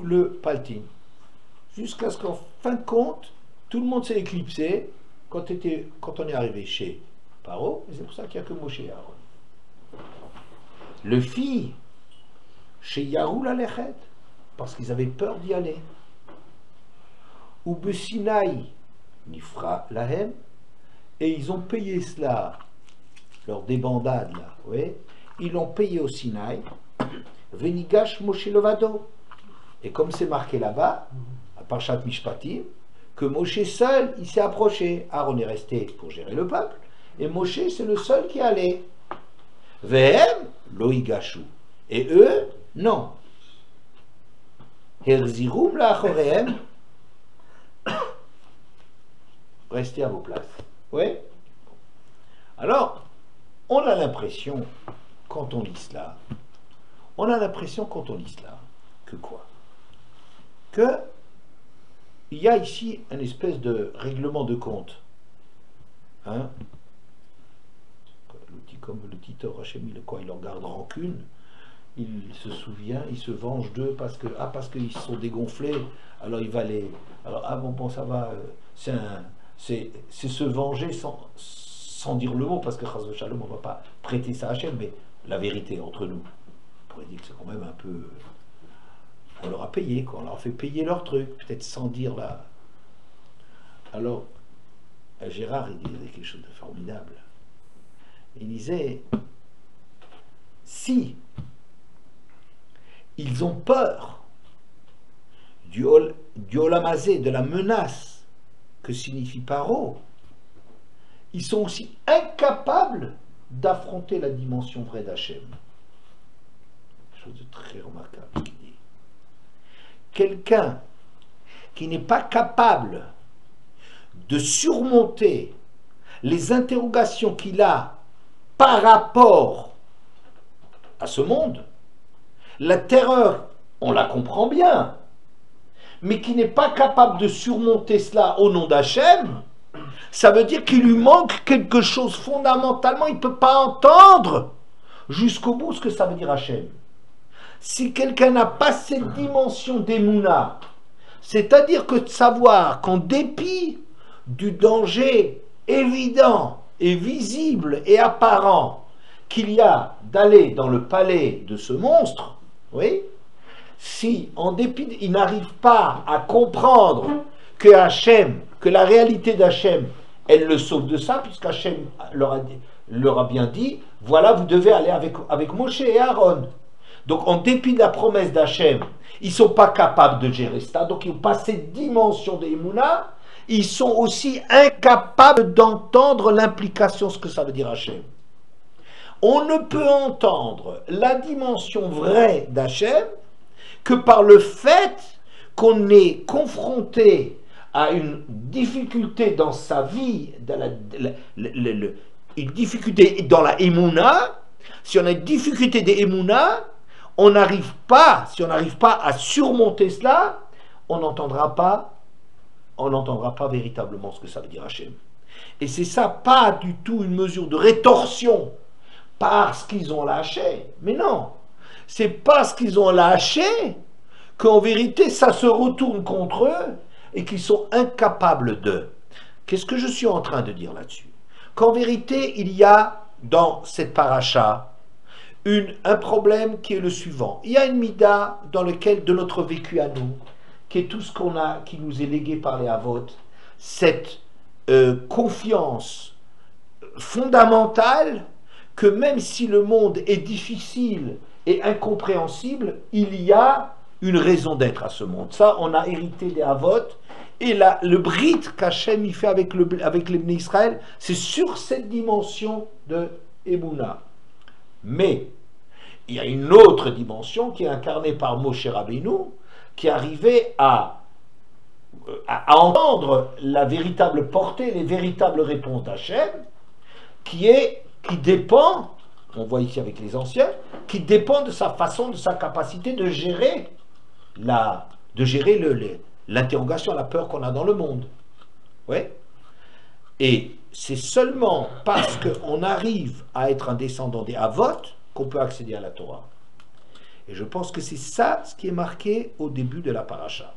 Le Paltin. Jusqu'à ce qu'en fin de compte, tout le monde s'est éclipsé quand on est arrivé chez Paro, et c'est pour ça qu'il n'y a que Moshe et Aaron. Le fit chez Yaroul Alechet, parce qu'ils avaient peur d'y aller. Ou Besinaï Nifra Lahem, et ils ont payé cela, leur débandade là, oui, ils l'ont payé au Sinaï, Venigash Moshe Levado. Et comme c'est marqué là-bas, à Parshat Mishpatim, que Moshe seul, il s'est approché. Aaron est resté pour gérer le peuple, et Moshe c'est le seul qui allait. Vehem Loigashu. Et eux, non. Herzirum la Achorehem. Restez à vos places. Oui? Alors, on a l'impression, quand on lit cela, que quoi? Que il y a ici une espèce de règlement de compte. Hein? Comme le titeur Hachem, quoi, il leur garde rancune, il se souvient, il se venge d'eux parce qu'ils sont dégonflés, alors il va les. Alors, ah bon, ça va, c'est se venger sans dire le mot, parce que Chas v'Shalom, on ne va pas prêter ça à Hachem, mais la vérité entre nous, on pourrait dire que c'est quand même un peu. On leur a payé, quoi, on leur a fait payer leur truc, peut-être sans dire là. Alors, Gérard, il disait quelque chose de formidable. Il disait, si ils ont peur du olamazé, de la menace que signifie Paro, ils sont aussi incapables d'affronter la dimension vraie d'Hachem. Quelque chose de très remarquable qu'il dit. Quelqu'un qui n'est pas capable de surmonter les interrogations qu'il a par rapport à ce monde, la terreur, on la comprend bien, mais qui n'est pas capable de surmonter cela au nom d'Hachem, ça veut dire qu'il lui manque quelque chose fondamentalement, il ne peut pas entendre jusqu'au bout ce que ça veut dire Hachem. Si quelqu'un n'a pas cette dimension d'Emouna, c'est-à-dire que de savoir qu'en dépit du danger évident et visible et apparent qu'il y a d'aller dans le palais de ce monstre, oui, si en dépit, il n'arrive pas à comprendre que Hachem, que la réalité d'Hachem, elle le sauve de ça, puisqu'Hachem leur a bien dit, voilà, vous devez aller avec Moshe et Aaron. Donc, en dépit de la promesse d'Hachem, ils ne sont pas capables de gérer ça. Donc, ils n'ont pas cette dimension d'Emouna. Ils sont aussi incapables d'entendre l'implication, ce que ça veut dire Hachem. On ne peut entendre la dimension vraie d'Hachem que par le fait qu'on est confronté à une difficulté dans sa vie, une difficulté dans la Emouna. Si on a une difficulté des Emouna, on n'arrive pas, si on n'arrive pas à surmonter cela, on n'entendra pas véritablement ce que ça veut dire Hachem. Et c'est ça, pas du tout une mesure de rétorsion parce qu'ils ont lâché, mais non, c'est parce qu'ils ont lâché qu'en vérité ça se retourne contre eux et qu'ils sont incapables de. Qu'est-ce que je suis en train de dire là-dessus? Qu'en vérité il y a dans cette paracha un problème qui est le suivant. Il y a une mida dans lequel de notre vécu à nous, qui est tout ce qu'on a, qui nous est légué par les Avot, cette confiance fondamentale que même si le monde est difficile et incompréhensible, il y a une raison d'être à ce monde. Ça, on a hérité des Avot, et le brit qu'Hachem y fait avec les Bnei Israël, c'est sur cette dimension de Emouna. Mais il y a une autre dimension qui est incarnée par Moshe Rabbeinu, qui arrivait à entendre la véritable portée, les véritables réponses d'Hachem, qui dépend, on voit ici avec les anciens, qui dépend de sa façon, de sa capacité de gérer l'interrogation, la peur qu'on a dans le monde. Ouais. Et c'est seulement parce qu'on arrive à être un descendant des Avot qu'on peut accéder à la Torah. Et je pense que c'est ça ce qui est marqué au début de la paracha.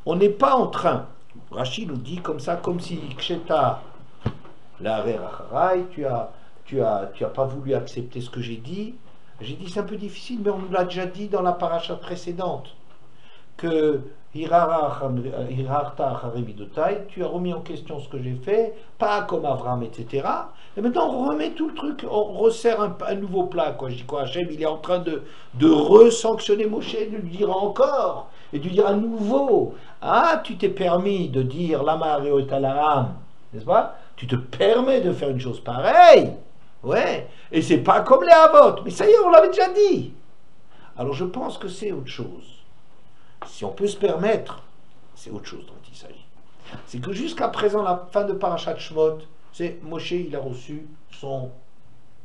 On n'est pas en train, Rashi nous dit comme ça, comme si Ksheta, la Acharai, tu as pas voulu accepter ce que j'ai dit. J'ai dit c'est un peu difficile, mais on nous l'a déjà dit dans la paracha précédente, que tu as remis en question ce que j'ai fait, pas comme Avram, etc. Et maintenant on remet tout le truc, on resserre un nouveau plat, quoi. Je dis quoi, Hachem, il est en train de re-sanctionner Moshe, de lui dire encore, et de lui dire à nouveau, ah, tu t'es permis de dire Lama Areo et Alaram, n'est-ce pas? Tu te permets de faire une chose pareille, ouais, et c'est pas comme les Avot, mais ça y est, on l'avait déjà dit. Alors je pense que c'est autre chose. Si on peut se permettre, c'est autre chose dont il s'agit. C'est que jusqu'à présent, la fin de Parashat Shemot, c'est Moshe, il a reçu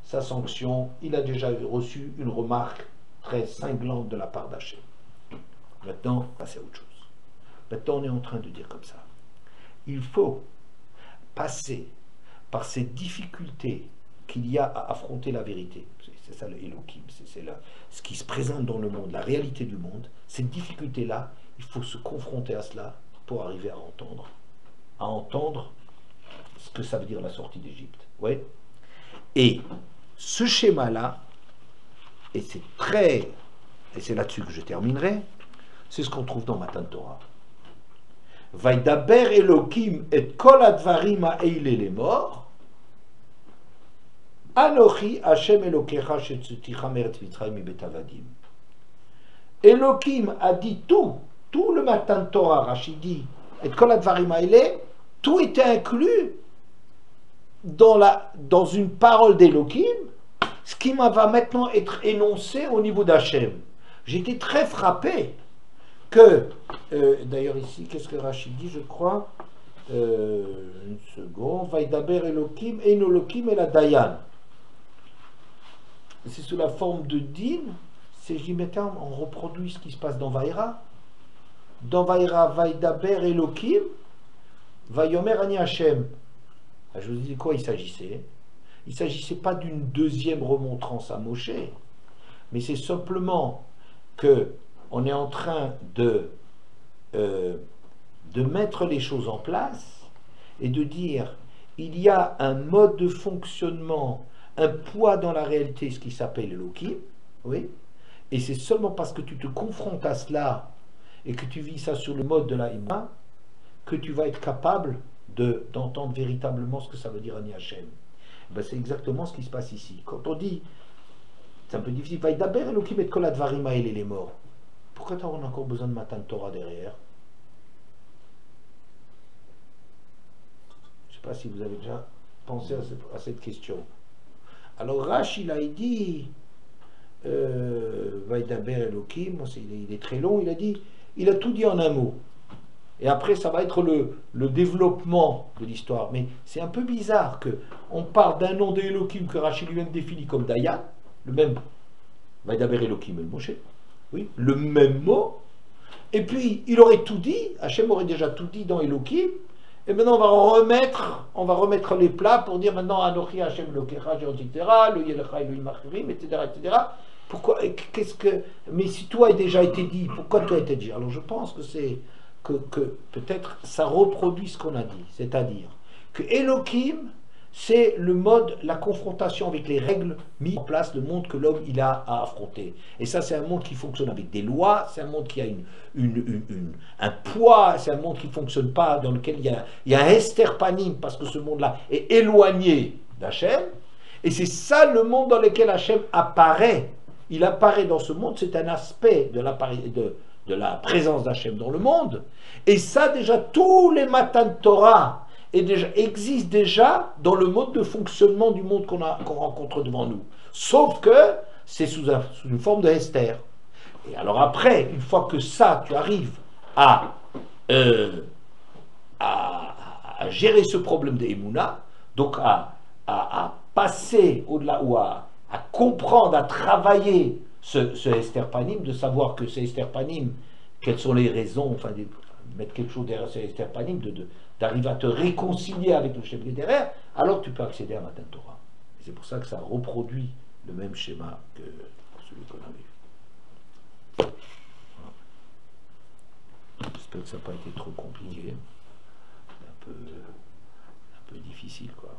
sa sanction, il a déjà reçu une remarque très cinglante de la part d'Hachem. Maintenant, c'est autre chose. Maintenant, on est en train de dire comme ça. Il faut passer par ces difficultés qu'il y a à affronter la vérité. C'est ça le Elohim, c'est ce qui se présente dans le monde, la réalité du monde. Cette difficulté-là, il faut se confronter à cela pour arriver à entendre ce que ça veut dire la sortie d'Égypte. Ouais. Et ce schéma-là, et c'est là-dessus que je terminerai, c'est ce qu'on trouve dans Matan Torah. Vaidaber Elohim et kol advarim ha'eile lemor, Anochi Hashem Elokecha shetzuticha meretz Mitzrayim mibet avadim. Elohim a dit tout le Matan Torah, Rashi dit, et kol advarim ha'eile, tout était inclus dans une parole d'Elohim, ce qui va maintenant être énoncé au niveau d'Hachem. J'étais très frappé que, d'ailleurs ici, qu'est-ce que Rashi dit, je crois, une seconde, Vaidaber Elohim, Ein Elohim et la Dayan. C'est sous la forme de din, c'est j'y mettais, on reproduit ce qui se passe dans Vaïra. dans Vaïra Vaïdaber Elohim, Vaïomer Ani Hashem. Je vous dis de quoi il s'agissait. Il ne s'agissait pas d'une deuxième remontrance à Moshe, mais c'est simplement que on est en train de mettre les choses en place et de dire il y a un mode de fonctionnement, un poids dans la réalité, ce qui s'appelle Elohim, oui, et c'est seulement parce que tu te confrontes à cela et que tu vis ça sur le mode de la Ima que tu vas être capable d'entendre véritablement ce que ça veut dire Ani Hashem. Ben, c'est exactement ce qui se passe ici. Quand on dit, c'est un peu difficile, Vaïdaber Elohim et Kol Advarim Ha'el les morts. Pourquoi on a encore besoin de Matan Torah derrière? Je ne sais pas si vous avez déjà pensé à cette question. Alors Rashi, là, il dit Vaïdaber Elohim, il est très long, il a tout dit en un mot. Et après, ça va être le développement de l'histoire. Mais c'est un peu bizarre qu'on parle d'un nom d'Elohim que Rashi lui-même définit comme Dayan, le même Vaïdaber Elohim el Moshe, oui, le même mot. Et puis, il aurait tout dit, Hachem aurait déjà tout dit dans Elohim, et maintenant on va remettre les plats pour dire maintenant Anochi Hachem Elokecha, etc., le Yelecha Elohim Achirim, etc., etc. Pourquoi, mais si toi a déjà été dit, pourquoi toi a été dit? Alors je pense que c'est que peut-être ça reproduit ce qu'on a dit, c'est-à-dire que Elohim, c'est le mode, la confrontation avec les règles mises en place, le monde que l'homme il a à affronter. Et ça, c'est un monde qui fonctionne avec des lois, c'est un monde qui a un poids, c'est un monde qui ne fonctionne pas, dans lequel il y a un Esther Panim, parce que ce monde-là est éloigné d'Hachem. Et c'est ça le monde dans lequel Hachem apparaît. Il apparaît dans ce monde, c'est un aspect de la présence d'Hachem dans le monde. Et ça, déjà, tous les matins de Torah existent déjà dans le mode de fonctionnement du monde qu'on rencontre devant nous. Sauf que c'est sous une forme de Esther. Et alors après, une fois que ça, tu arrives à gérer ce problème de Emouna, donc à passer au-delà, ou à comprendre, à travailler ce Esther Panim, de savoir que c'est Esther Panim, quelles sont les raisons, enfin, de mettre quelque chose derrière ce Esther Panim, d'arriver à te réconcilier avec le schéma littéraire, alors tu peux accéder à Matan Torah. C'est pour ça que ça reproduit le même schéma que celui qu'on a vu. J'espère que ça n'a pas été trop compliqué. C'est un peu difficile, quoi.